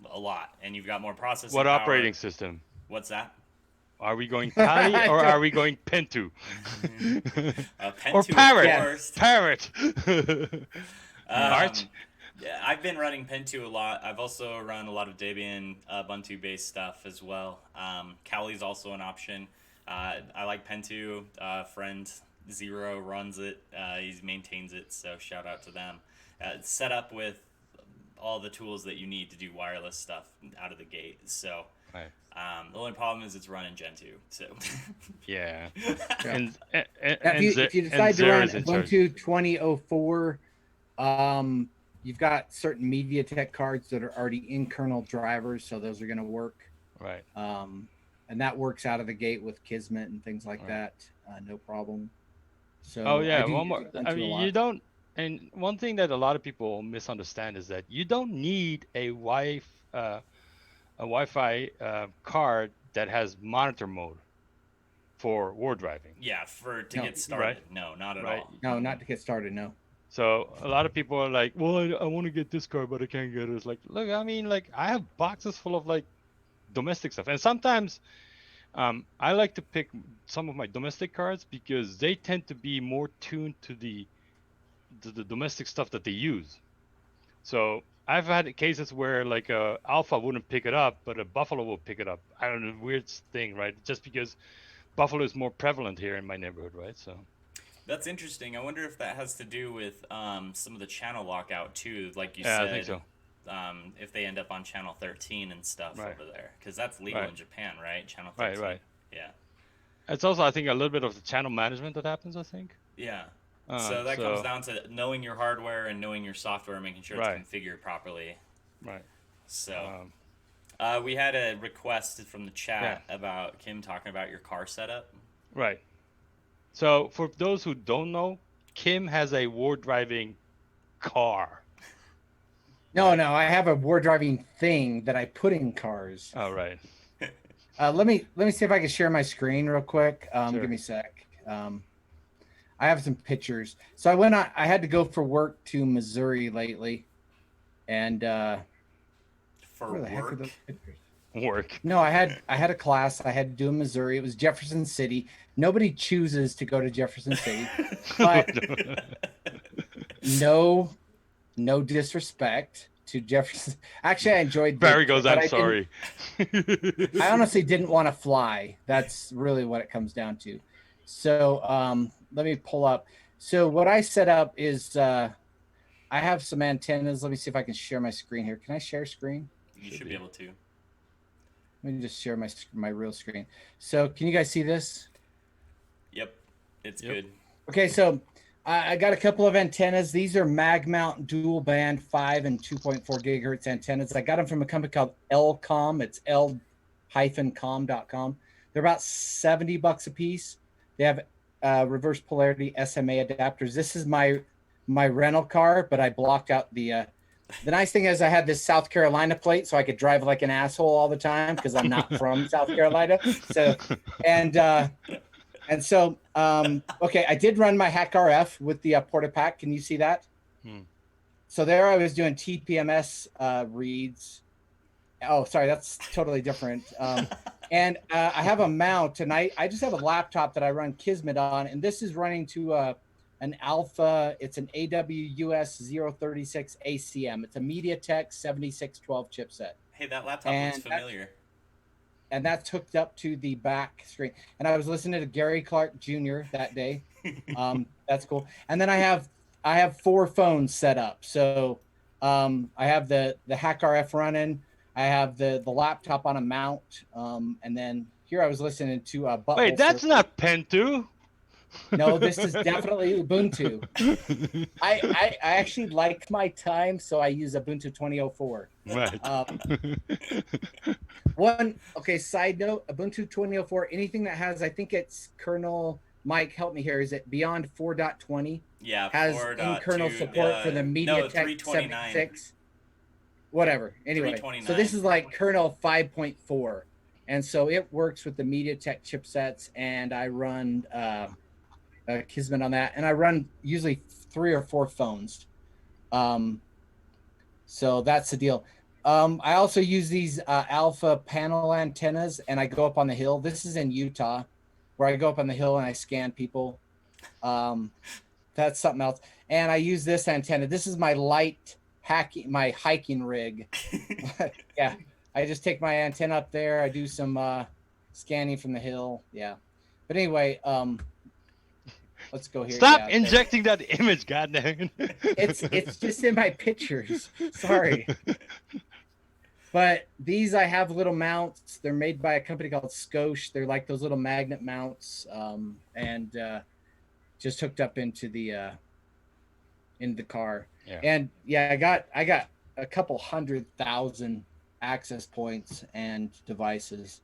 a lot, and you've got more processing What power. operating system? What's that? Are we going Kali or are we going Pentu? Pentu, Or Parrot? of course. Parrot. Arch? Yeah, I've been running Pentu a lot. I've also run a lot of Debian Ubuntu based stuff as well. Kali's also an option. I like Pentu. Friend Zero runs it. He maintains it, so shout out to them. It's set up with all the tools that you need to do wireless stuff out of the gate. So Right. the only problem is it's running Gen 2. So Yeah. Yeah. And If you decide to run Ubuntu 2004, you've got certain MediaTek cards that are already in kernel drivers, so those are going to work. Right. And that works out of the gate with Kismet and things like that, no problem. So Oh yeah, I do one more. use Ubuntu I a mean, lot. you don't. And one thing that a lot of people misunderstand is that you don't need a Wi-Fi card that has monitor mode for war driving. yeah, to No. get started, Right. no, not at Right. all. No, not to get started. No. So a lot of people are like, well, I want to get this card, but I can't get it. It's like, look, I mean, like I have boxes full of like domestic stuff, and sometimes I like to pick some of my domestic cards because they tend to be more tuned to the domestic stuff that they use. So I've had cases where like a alpha wouldn't pick it up, but a buffalo will pick it up. I don't know, weird thing, right? Just because buffalo is more prevalent here in my neighborhood, right? So That's interesting. I wonder if that has to do with some of the channel lockout too, like you yeah, I think said. so. If they end up on channel 13 and stuff Right, over there, because that's legal right, in Japan, right? Channel right, 13. right. Yeah. It's also I think a little bit of the channel management that happens. I think. Yeah. So that comes So down to knowing your hardware and knowing your software, making sure it's right, configured properly. right. So Um, we had a request from the yeah, chat about Kim talking about your car setup. right. So for those who don't know, Kim has a war driving car. No, Right. no, I have a war driving thing that I put in cars. All right. Let me see if I can share my screen real quick. Sure. Give me a sec. I have some pictures. So I had to go for work to Missouri lately, and For where the heck are work. those pictures? Work. No, I had a class I had to do in Missouri. It was Jefferson City. Nobody chooses to go to Jefferson City, but no disrespect to Jefferson. Actually, I enjoyed the Barry trip, goes, but I'm sorry. I honestly didn't want to fly. That's really what it comes down to. So let me pull up. So what I set up is I have some antennas. Let me see if I can share my screen here. Can I share screen? You should be able to. Let me just share my real screen. So can you guys see this? Yep. It's Yep. good. Okay, so I got a couple of antennas. These are mag mount dual band 5 and 2.4 gigahertz antennas. I got them from a company called Lcom. It's l-com.com. They're about $70 a piece. They have reverse polarity SMA adapters. This is my rental car, but I blocked out the nice thing is I had this South Carolina plate, so I could drive like an asshole all the time because I'm not from South Carolina. So and so, okay, I did run my Hack RF with the Porta Pack. Can you see that? So there I was doing TPMS reads. Oh, sorry, that's totally different. And I have a mount, and I just have a laptop that I run Kismet on, and this is running to an Alpha. It's an AWUS 036 ACM. It's a MediaTek 7612 chipset. Hey, that laptop looks familiar. And that's hooked up to the back screen. And I was listening to Gary Clark Jr. that day. That's cool. And then I have 4 phones set up. So I have the Hack RF running. I have the laptop on a mount. And then here I was listening to Butthole Wait, that's Surfer. not Pentu. No, this is definitely Ubuntu. I actually like my time, so I use Ubuntu 2004. Right. Side note, Ubuntu 2004, anything that has, I think it's kernel, Mike, help me here, is it beyond 4.20? Yeah, has in-kernel support for the MediaTek 76? Whatever. Anyway, so this is like kernel 5.4. And so it works with the MediaTek chipsets, and I run Kismet on that, and I run usually 3 or 4 phones. So that's the deal. I also use these alpha panel antennas, and I go up on the hill. This is in Utah, where I go up on the hill and I scan people. That's something else. And I use this antenna. This is my my hiking rig. Yeah, I just take my antenna up there. I do some scanning from the hill. Yeah, but anyway, let's go here. Stop injecting that image, goddamn. It's just in my pictures. Sorry. But these I have little mounts. They're made by a company called Scosh. They're like those little magnet mounts, and just hooked up into the car. Yeah. And yeah, I got a couple 100,000 access points and devices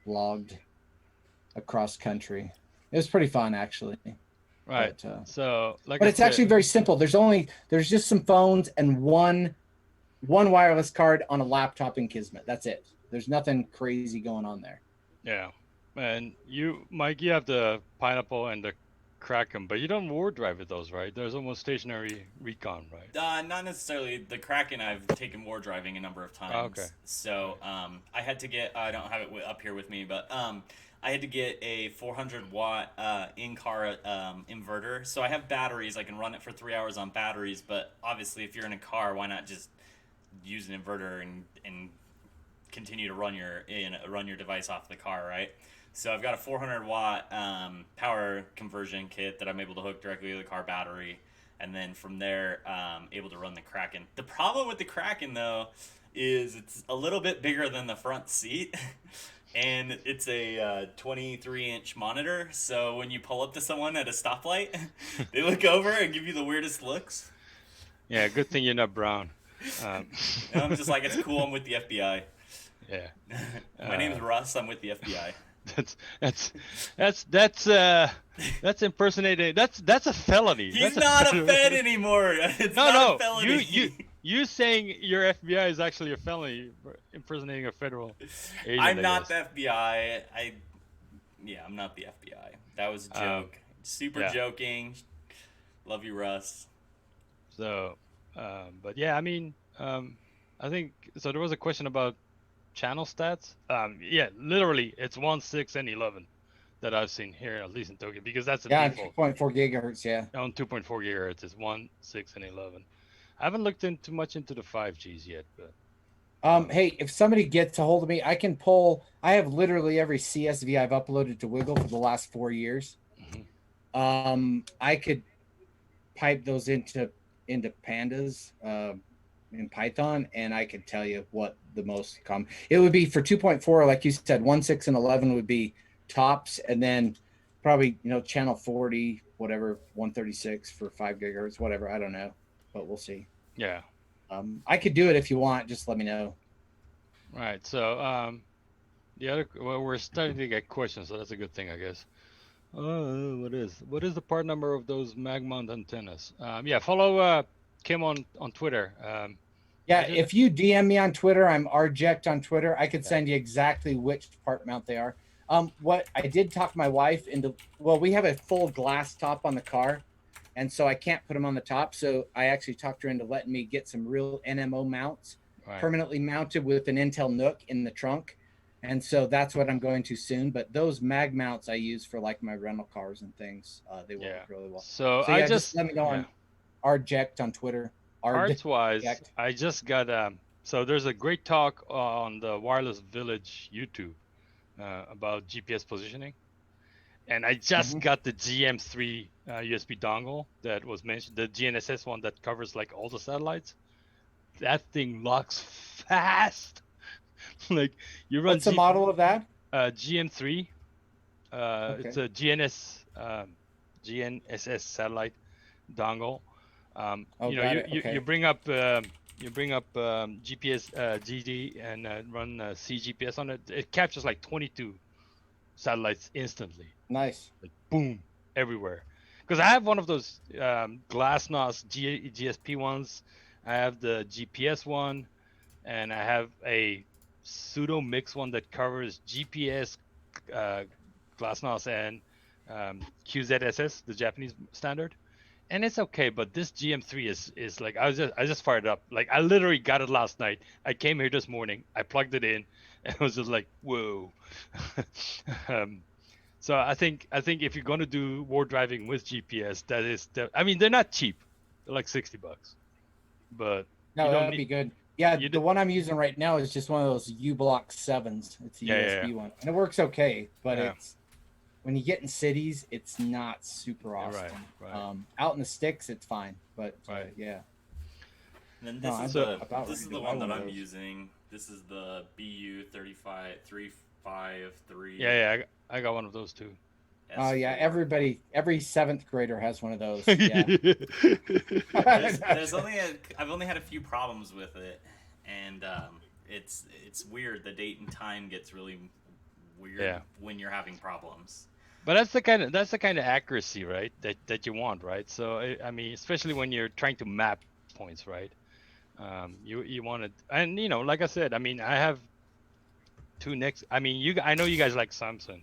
logged across country. It was pretty fun, actually. Right. But, it's actually very simple. There's just some phones and one wireless card on a laptop in Kismet. That's it. There's nothing crazy going on there. Yeah. And you, Mike, you have the Pineapple and the Kraken, but you don't war drive with those, right? There's almost stationary recon, right? Not necessarily. The Kraken, I've taken war driving a number of times. Oh, okay. So I had to get, I don't have it up here with me, but I I had to get a 400 watt in-car inverter. So I have batteries. I can run it for 3 hours on batteries. But obviously, if you're in a car, why not just use an inverter and continue to run your device off the car, right? So I've got a 400 watt power conversion kit that I'm able to hook directly to the car battery, and then from there, able to run the Kraken. The problem with the Kraken though is it's a little bit bigger than the front seat. And it's a 23-inch monitor, so when you pull up to someone at a stoplight, they look over and give you the weirdest looks. Yeah, good thing you're not brown. And I'm just like, it's cool. I'm with the FBI. Yeah. My name's Russ. I'm with the FBI. That's impersonating. That's a felony. He's that's not a Fed anymore. It's not a felony. You saying your FBI is actually a felony for impersonating a federal agent. I'm not the FBI. I'm not the FBI. That was a joke. Super joking. Love you, Russ. So, but yeah, I mean, I think so. There was a question about channel stats. Yeah, literally, it's 1, 6, and 11 that I've seen here, at least in Tokyo, because that's the default. 2.4 gigahertz. Yeah. On 2.4 gigahertz, it's 1, 6, and 11. I haven't looked too much into the 5Gs yet, but hey, if somebody gets a hold of me, I can pull. I have literally every CSV I've uploaded to Wiggle for the last 4 years. Mm-hmm. I could pipe those into pandas in Python, and I could tell you what the most common. It would be for 2.4, like you said, 1, 6, and 11 would be tops, and then probably channel 40, whatever, 136 for 5 gigahertz, whatever. I don't know. But we'll see. Yeah. I could do it if you want. Just let me know. Right. So we're starting to get questions, so that's a good thing, I guess. What is the part number of those mag mount antennas? Follow Kim on Twitter. If you DM me on Twitter, I'm Ardject on Twitter. I could send you exactly which part mount they are. What I did talk my wife into. Well, we have a full glass top on the car. And so I can't put them on the top. So I actually talked her into letting me get some real NMO mounts, permanently mounted with an Intel NUC in the trunk. And so that's what I'm going to soon. But those mag mounts I use for like my rental cars and things. They work really well. So I just let me know on Ardject on Twitter. Parts wise, I just got so there's a great talk on the Wireless Village YouTube about GPS positioning. And I just got the GM3 USB dongle that was mentioned, the GNSS one that covers like all the satellites. That thing locks fast. Like you run. What's the model of that? GM3. It's a GNSS satellite dongle. You bring up GPS GD and run CGPS on it. It captures like 22 satellites instantly. Nice. Like boom, everywhere. Because I have one of those GlassNOS GSP ones. I have the GPS one, and I have a pseudo mix one that covers GPS, GlassNOS, and QZSS, the Japanese standard. And it's okay, but this GM3 is like I just fired it up. Like I literally got it last night. I came here this morning. I plugged it in, and it was just like whoa. So I think if you're gonna do Wardriving with GPS, I mean they're not cheap. They're like $60, but no, that'd be good. Yeah, the one I'm using right now is just one of those U-Block 7s. It's a USB one, and it works okay. But it's when you get in cities, it's not super awesome. Right. Out in the sticks, it's fine. But And then this is the one that I'm using. This is the BU 35353. Yeah, I got one of those too. Oh yeah, every 7th grader has one of those. Yeah. I've only had a few problems with it, and it's weird. The date and time gets really weird when you're having problems. But that's the kind of accuracy, right? That you want, right? So I mean, especially when you're trying to map points, right? You want it, and like I said, I mean, I have two next. I mean, I know you guys like Samsung.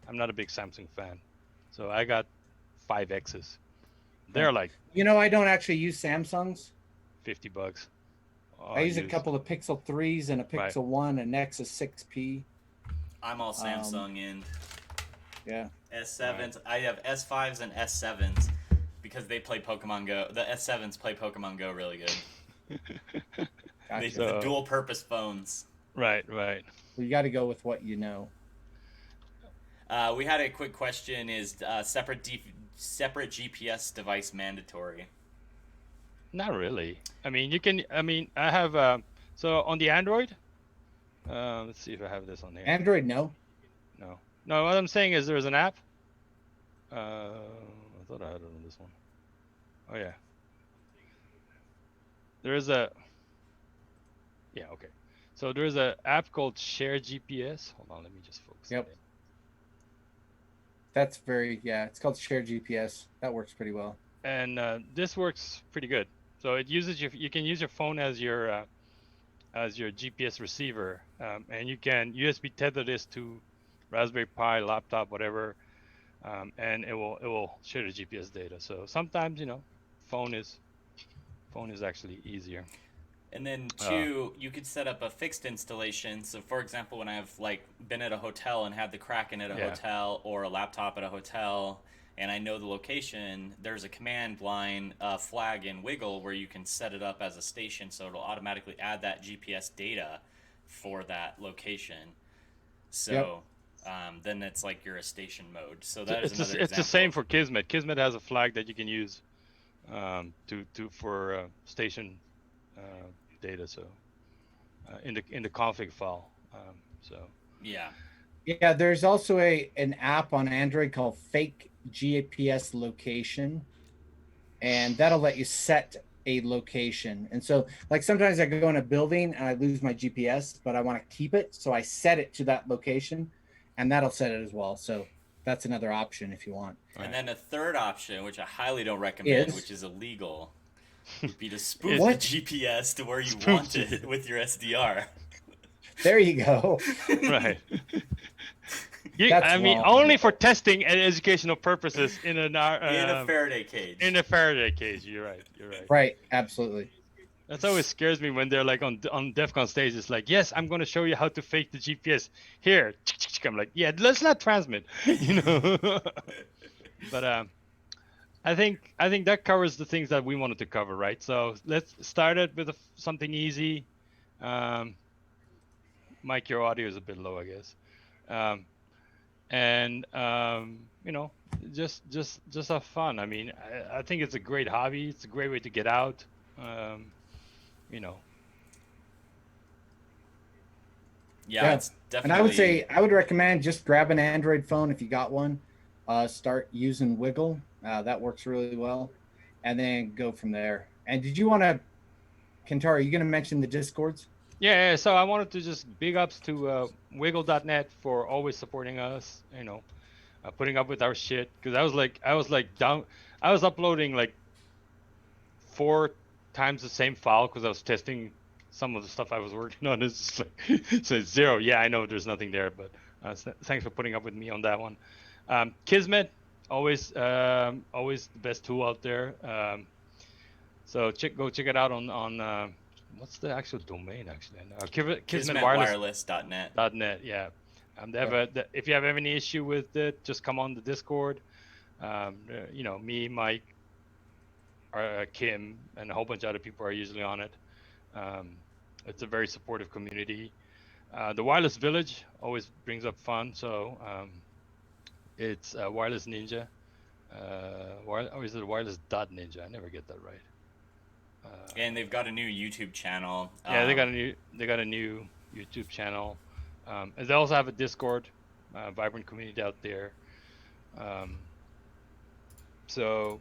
I'm not a big Samsung fan, so I got 5Xs. They're like I don't actually use Samsungs. $50. I use a couple of Pixel 3s and a Pixel 1, a Nexus 6P. I'm all Samsung and Yeah. S7s. I have S5s and S7s because they play Pokemon Go. The S7s play Pokemon Go really good. Gotcha. The dual purpose phones. Right. Well, you got to go with what you know. We had a quick question: is separate GPS device mandatory? Not really. I mean, you can. I mean, I have. So on the Android, let's see if I have this on here. Android, no. No. What I'm saying is there's an app. I thought I had it on this one. Oh yeah. There is a. Yeah. Okay. So there's an app called Share GPS. Hold on. Let me just focus. Yep. on it. That's it's called Share GPS. That works pretty well. And this works pretty good. So it uses you can use your phone as your GPS receiver, and you can USB tether this to Raspberry Pi, laptop, whatever, and it will share the GPS data. So sometimes phone is actually easier. And then two, you could set up a fixed installation. So for example, when I've been at a hotel and had the Kraken at a hotel or a laptop at a hotel, and I know the location, there's a command line flag in Wiggle where you can set it up as a station, so it'll automatically add that GPS data for that location. So then it's like you're a station mode. So that is another example. It's the same for Kismet. Kismet has a flag that you can use for station data. So in the config file. Yeah, there's also an app on Android called Fake GPS Location, and that'll let you set a location. And so sometimes I go in a building and I lose my GPS, but I want to keep it, so I set it to that location, and that'll set it as well. So that's another option if you want. And then a third option, which I highly don't recommend, which is illegal, would be to spoof the GPS to where you want it with your SDR. There you go. Right. I mean, only for testing and educational purposes in a Faraday cage. In a Faraday cage, you're right. Right, absolutely. That's always scares me when they're on DEF CON stage. It's like, yes, I'm going to show you how to fake the GPS. Here, I'm like, yeah, let's not transmit, But I think that covers the things that we wanted to cover, right? So let's start it with something easy. Mike, your audio is a bit low, I guess. Just have fun. I mean, I think it's a great hobby. It's a great way to get out. It's definitely. And I would recommend just grab an Android phone if you got one. Start using Wiggle. That works really well, and then go from there. And did you want to, Kentaro? Are you going to mention the Discords? Yeah, so I wanted to just big ups to wiggle.net for always supporting us, putting up with our shit. Because I was uploading 4 times the same file because I was testing some of the stuff I was working on. It's just so it's 0. Yeah, I know there's nothing there, but thanks for putting up with me on that one. Kismet, always the best tool out there. So go check it out on what's the actual domain actually? KismetWireless.net. .net, yeah. They have if you have any issue with it, just come on the Discord. Me, Mike, Kim, and a whole bunch of other people are usually on it. It's a very supportive community. The Wireless Village always brings up fun. So it's Wireless Ninja. Or is it Wireless.Ninja? I never get that right. And they've got a new YouTube channel. Yeah, they got a new YouTube channel. And they also have a Discord, vibrant community out there. So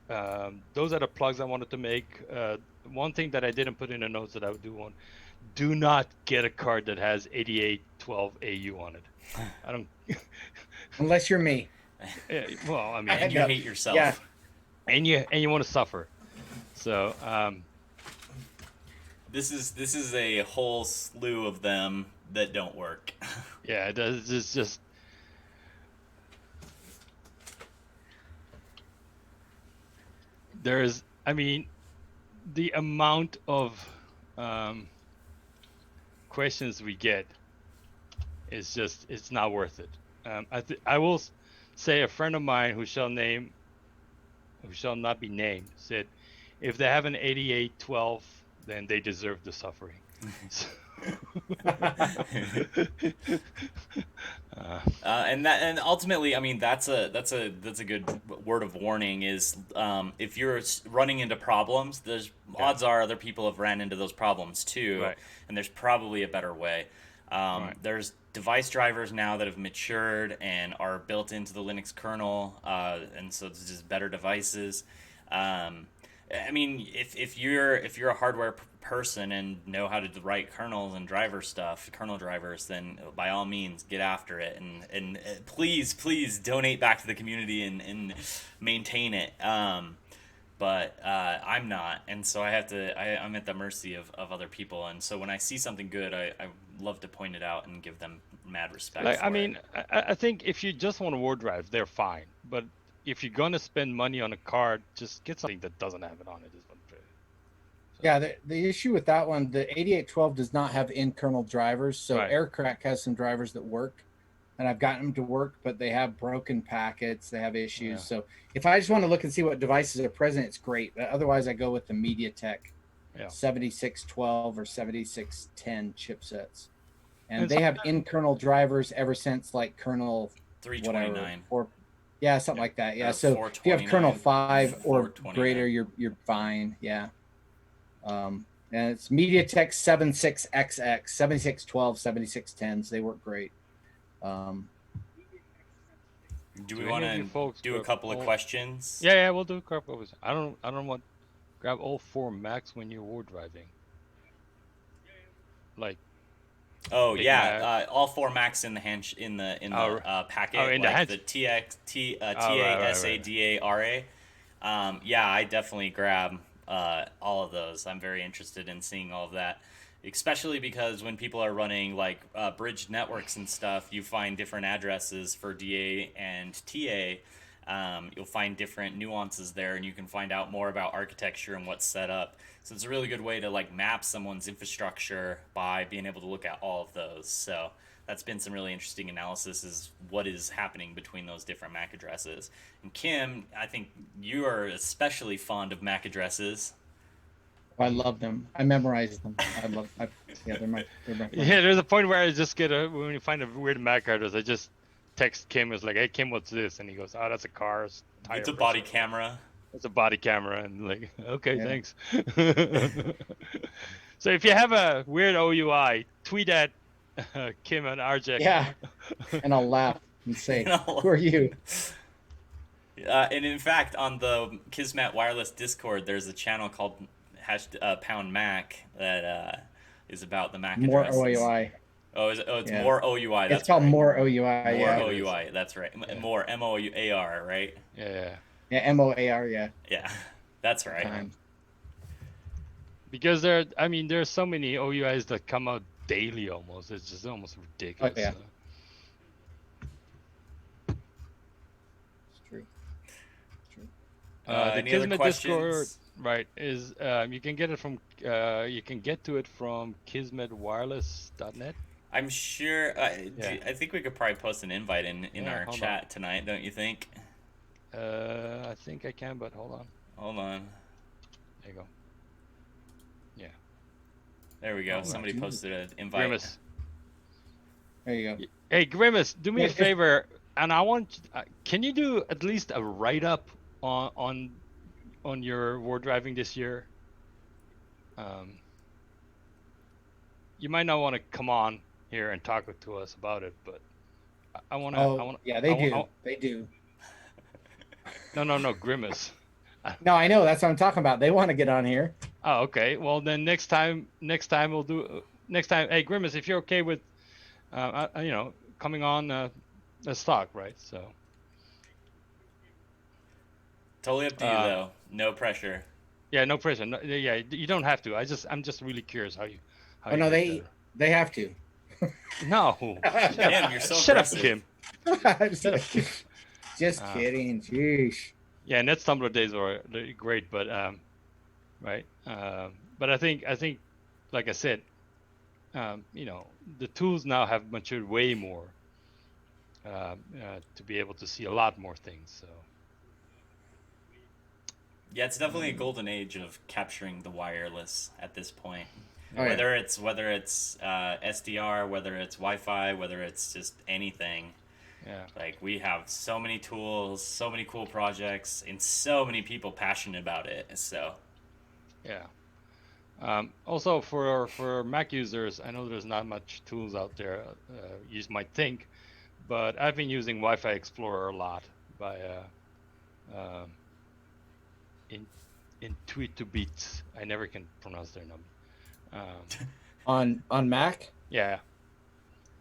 those are the plugs I wanted to make. One thing that I didn't put in the notes that I would do not get a card that has 8812 AU on it. I don't. Unless you're me. Yeah, well, I mean, and you hate yourself. Yeah. And you want to suffer. So this is a whole slew of them that don't work. Yeah, it does. It's just the amount of questions we get is just, it's not worth it. I will say a friend of mine who shall not be named said, if they have an 8812, then they deserve the suffering. And ultimately, I mean, that's a good word of warning. Is if you're running into problems, there's odds are other people have ran into those problems too, Right. and there's probably a better way. Right. There's device drivers now that have matured and are built into the Linux kernel, and so it's just better devices. I mean, if you're a hardware person and know how to write kernels and driver stuff, kernel drivers, then by all means get after it, and please donate back to the community and maintain it. But I'm not, and so I'm at the mercy of other people, and so when I see something good, I love to point it out and give them mad respect. Like, for I mean, it. I think if you just want a ward drive, they're fine. But if you're gonna spend money on a card, just get something that doesn't have it on it. Is what I'm saying. Yeah, the issue with that one, the 8812 does not have in-kernel drivers. So Right. Aircrack has some drivers that work, and I've gotten them to work, but they have broken packets. They have issues. Yeah. So if I just want to look and see what devices are present, it's great. But otherwise, I go with the MediaTek 7612 or 7610 chipsets. And they have in-kernel drivers ever since like kernel 329. Or yeah, something like that. Yeah. Or So if you have kernel 5 or 429. greater, you're fine. Yeah. And it's MediaTek 76XX, 7612, 7610s. They work great. Do we want to do a couple of questions? Yeah, we'll do a couple of. I don't want grab all 4 Macs when you're ward driving. Like. Oh yeah, all 4 Macs in the packet, in the like the TASADARA. Yeah, I definitely grab all of those. I'm very interested in seeing all of that, especially because when people are running like bridged networks and stuff, you find different addresses for DA and TA. You'll find different nuances there, and you can find out more about architecture and what's set up. So it's a really good way to like map someone's infrastructure by being able to look at all of those. So that's been some really interesting analysis, is what is happening between those different MAC addresses. And Kim, I think you are especially fond of MAC addresses. I love them. I memorize them. Yeah, they're my Yeah, there's a point where I just when you find a weird MAC address, I just text Kim. It's like, hey Kim, what's this? And he goes, oh, that's a car's tire. It's a body camera. It's a body camera, and like, okay, thanks. So if you have a weird OUI, tweet at Kim and Ardject. Yeah, and I'll laugh and say, who are you? And in fact, on the Kismet Wireless Discord, there's a channel called #PoundMac that is about the MAC more addresses. OUI. It's more OUI. That's it's called right. more OUI. More OUI. That's right. More MOAR, right? Yeah. Yeah, MOAR. Yeah. Yeah, that's right. Because there's so many OUIs that come out daily almost. It's just almost ridiculous. Oh, yeah. It's true. The any other Kismet questions? Discord, right, is you can get to it from kismetwireless.net. I'm sure. I think we could probably post an invite in our chat tonight. Don't you think? I think I can, but hold on. Hold on. There you go. Yeah. There we go. Somebody posted an invite. Grimace. There you go. Hey, Grimace, do me a favor, and I want. Can you do at least a write-up on your ward driving this year? You might not want to come on here and talk to us about it, but I want to. Yeah, they do. They do. No, Grimace. No, I know. That's what I'm talking about. They want to get on here. Oh, okay. Well, then next time we'll do. Next time, hey Grimace, if you're okay with, coming on, let's talk, right? So. Totally up to you though. No pressure. Yeah, no pressure. No, yeah, you don't have to. I'm just really curious how you. No, they have to. No. Damn, you're so Shut aggressive. up, Kim. Just kidding. Jeez. Yeah, NetTumbler days are great, but right. But I think, like I said, the tools now have matured way more. to be able to see a lot more things. So Yeah, it's definitely a golden age of capturing the wireless at this point. Oh, yeah. Whether it's SDR, whether it's Wi-Fi, whether it's just anything. yeah, Like we have so many tools, so many cool projects, and so many people passionate about it. So yeah. Also, for Mac users, I know there's not much tools out there you might think, but I've been using Wi-Fi Explorer a lot by um, in Intuitubits. I never can pronounce their name. On Mac. Yeah,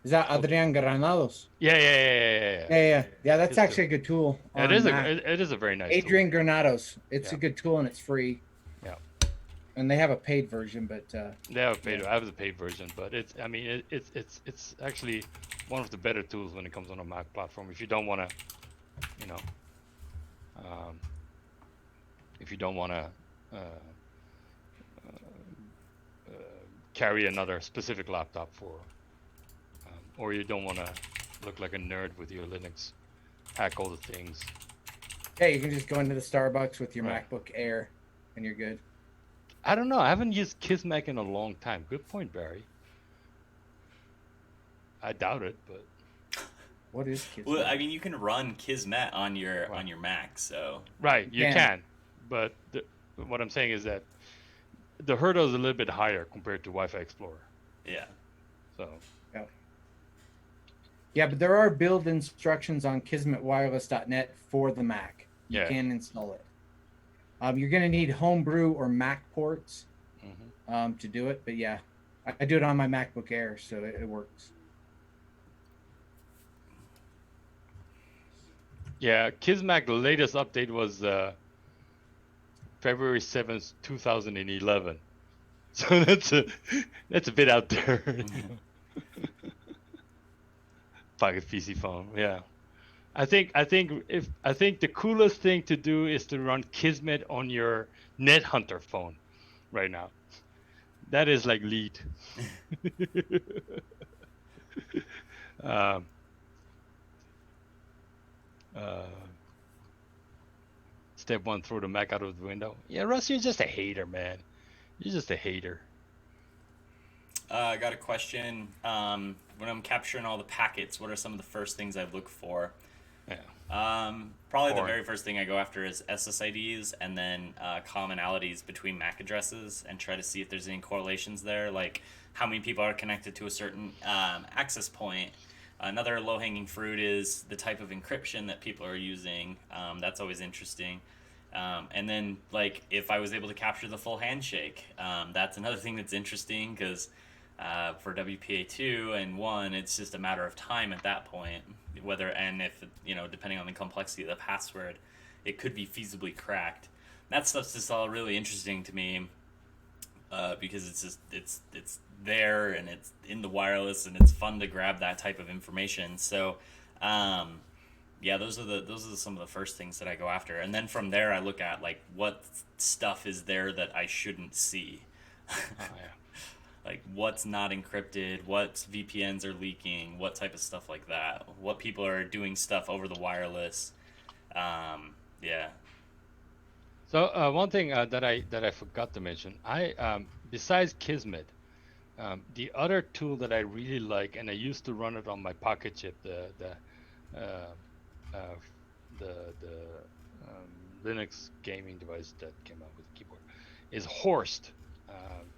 Is that Adrian Granados? Yeah. That's It's actually a good tool on Mac. it is a very nice Adrian Granados. It's Yeah. a good tool and it's free. Yeah. And they have a paid version, but They have a paid. I have the paid version, but it's actually one of the better tools when it comes on a Mac platform. If you don't want to, you know, if you don't want to carry another specific laptop for, or you don't want to look like a nerd with your Linux, hack all the things. yeah, you can just go into the Starbucks with your Right. MacBook Air, and you're good. I don't know. I haven't used Kismet in a long time. Good point, Barry. I doubt it, but What is Kismet? well, I mean, you can run Kismet on your Mac. So right, you Yeah. can. But what I'm saying is that the hurdle is a little bit higher compared to Wi-Fi Explorer. yeah. So Yeah, but there are build instructions on kismetwireless.net for the Mac. You Yeah. can install it. You're going to need Homebrew or Mac ports to do it. But yeah, I do it on my MacBook Air, so it works. yeah, Kismet, the latest update was February 7th, 2011. So that's a bit out there. Pocket PC phone, yeah. I think the coolest thing to do is to run Kismet on your NetHunter phone right now. That is like lead. Step one, throw the Mac out of the window. Yeah, Russ, you're just a hater, man. You're just a hater. I got a question. When I'm capturing all the packets, what are some of the first things I look for? Yeah. Probably the Foreign. very first thing I go after is SSIDs and then commonalities between MAC addresses and try to see if there's any correlations there, like how many people are connected to a certain access point. Another low-hanging fruit is the type of encryption that people are using. That's always interesting. And then, like, if I was able to capture the full handshake, that's another thing that's interesting because for WPA2 and 1, it's just a matter of time at that point. Whether and if, depending on the complexity of the password, it could be feasibly cracked. That stuff's just all really interesting to me because it's there and it's in the wireless and it's fun to grab that type of information. So, yeah, those are some of the first things that I go after, and then from there I look at like what stuff is there that I shouldn't see. Yeah. Like what's not encrypted, what VPNs are leaking, what type of stuff like that, what people are doing stuff over the wireless. Yeah. So one thing that I forgot to mention, I besides Kismet, the other tool that I really like, and I used to run it on my pocket chip, the Linux gaming device that came out with a keyboard, is Horst.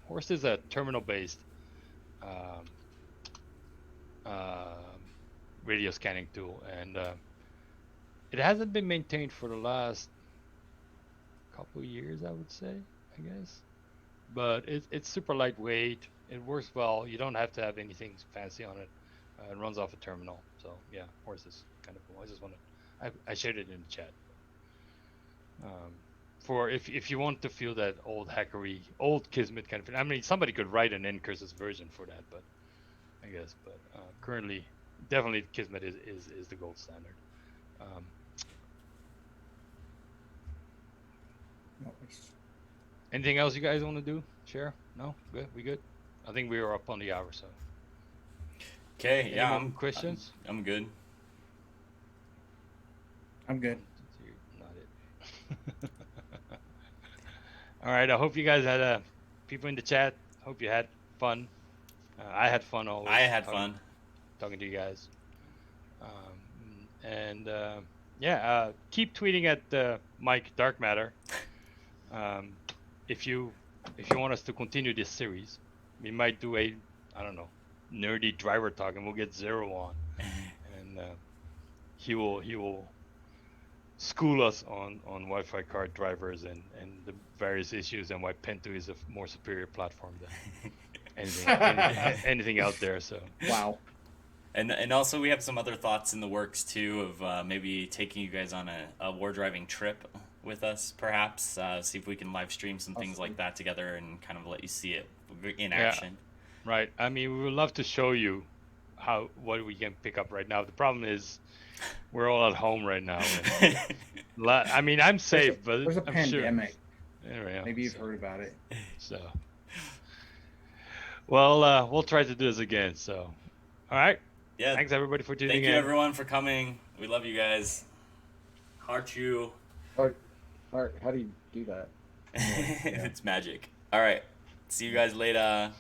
Horst is a terminal-based radio scanning tool, and it hasn't been maintained for the last couple of years, I would say, I guess. But it's super lightweight. It works well. You don't have to have anything fancy on it. It runs off a terminal. So yeah, Horst is kind of cool. I just wanted, I shared it in the chat. For if you want to feel that old hackery, old Kismet kind of thing. I mean, somebody could write an N-Curses version for that, but I guess. But currently, definitely Kismet is the gold standard. Anything else you guys want to do? Share? No? Good? We good? I think we are up on the hour, so. Okay. Any Yeah. more questions? I'm good. I'm good. Not it. All right. I hope you guys had people in the chat. Hope you had fun. I had fun always. I had fun talking to you guys. And keep tweeting at Mike Dark Matter. If you want us to continue this series, we might do a nerdy driver talk, and we'll get Zero on, and he will school us on Wi-Fi card drivers and the various issues and why Pentoo is a more superior platform than anything out there. So wow. And also we have some other thoughts in the works too of maybe taking you guys on a Wardriving trip with us, perhaps. See if we can live stream some things like that together and kind of let you see it in action. Yeah, right. I mean, we would love to show you what we can pick up right now. The problem is we're all at home right now. I mean, I'm safe, but there's a pandemic. Sure. Maybe you've heard about it. So, well, we'll try to do this again. So, all right. Yeah. Thanks everybody for tuning in. Thank you everyone for coming. We love you guys. Heart you. Heart. How do you do that? It's magic. All right. See you guys later.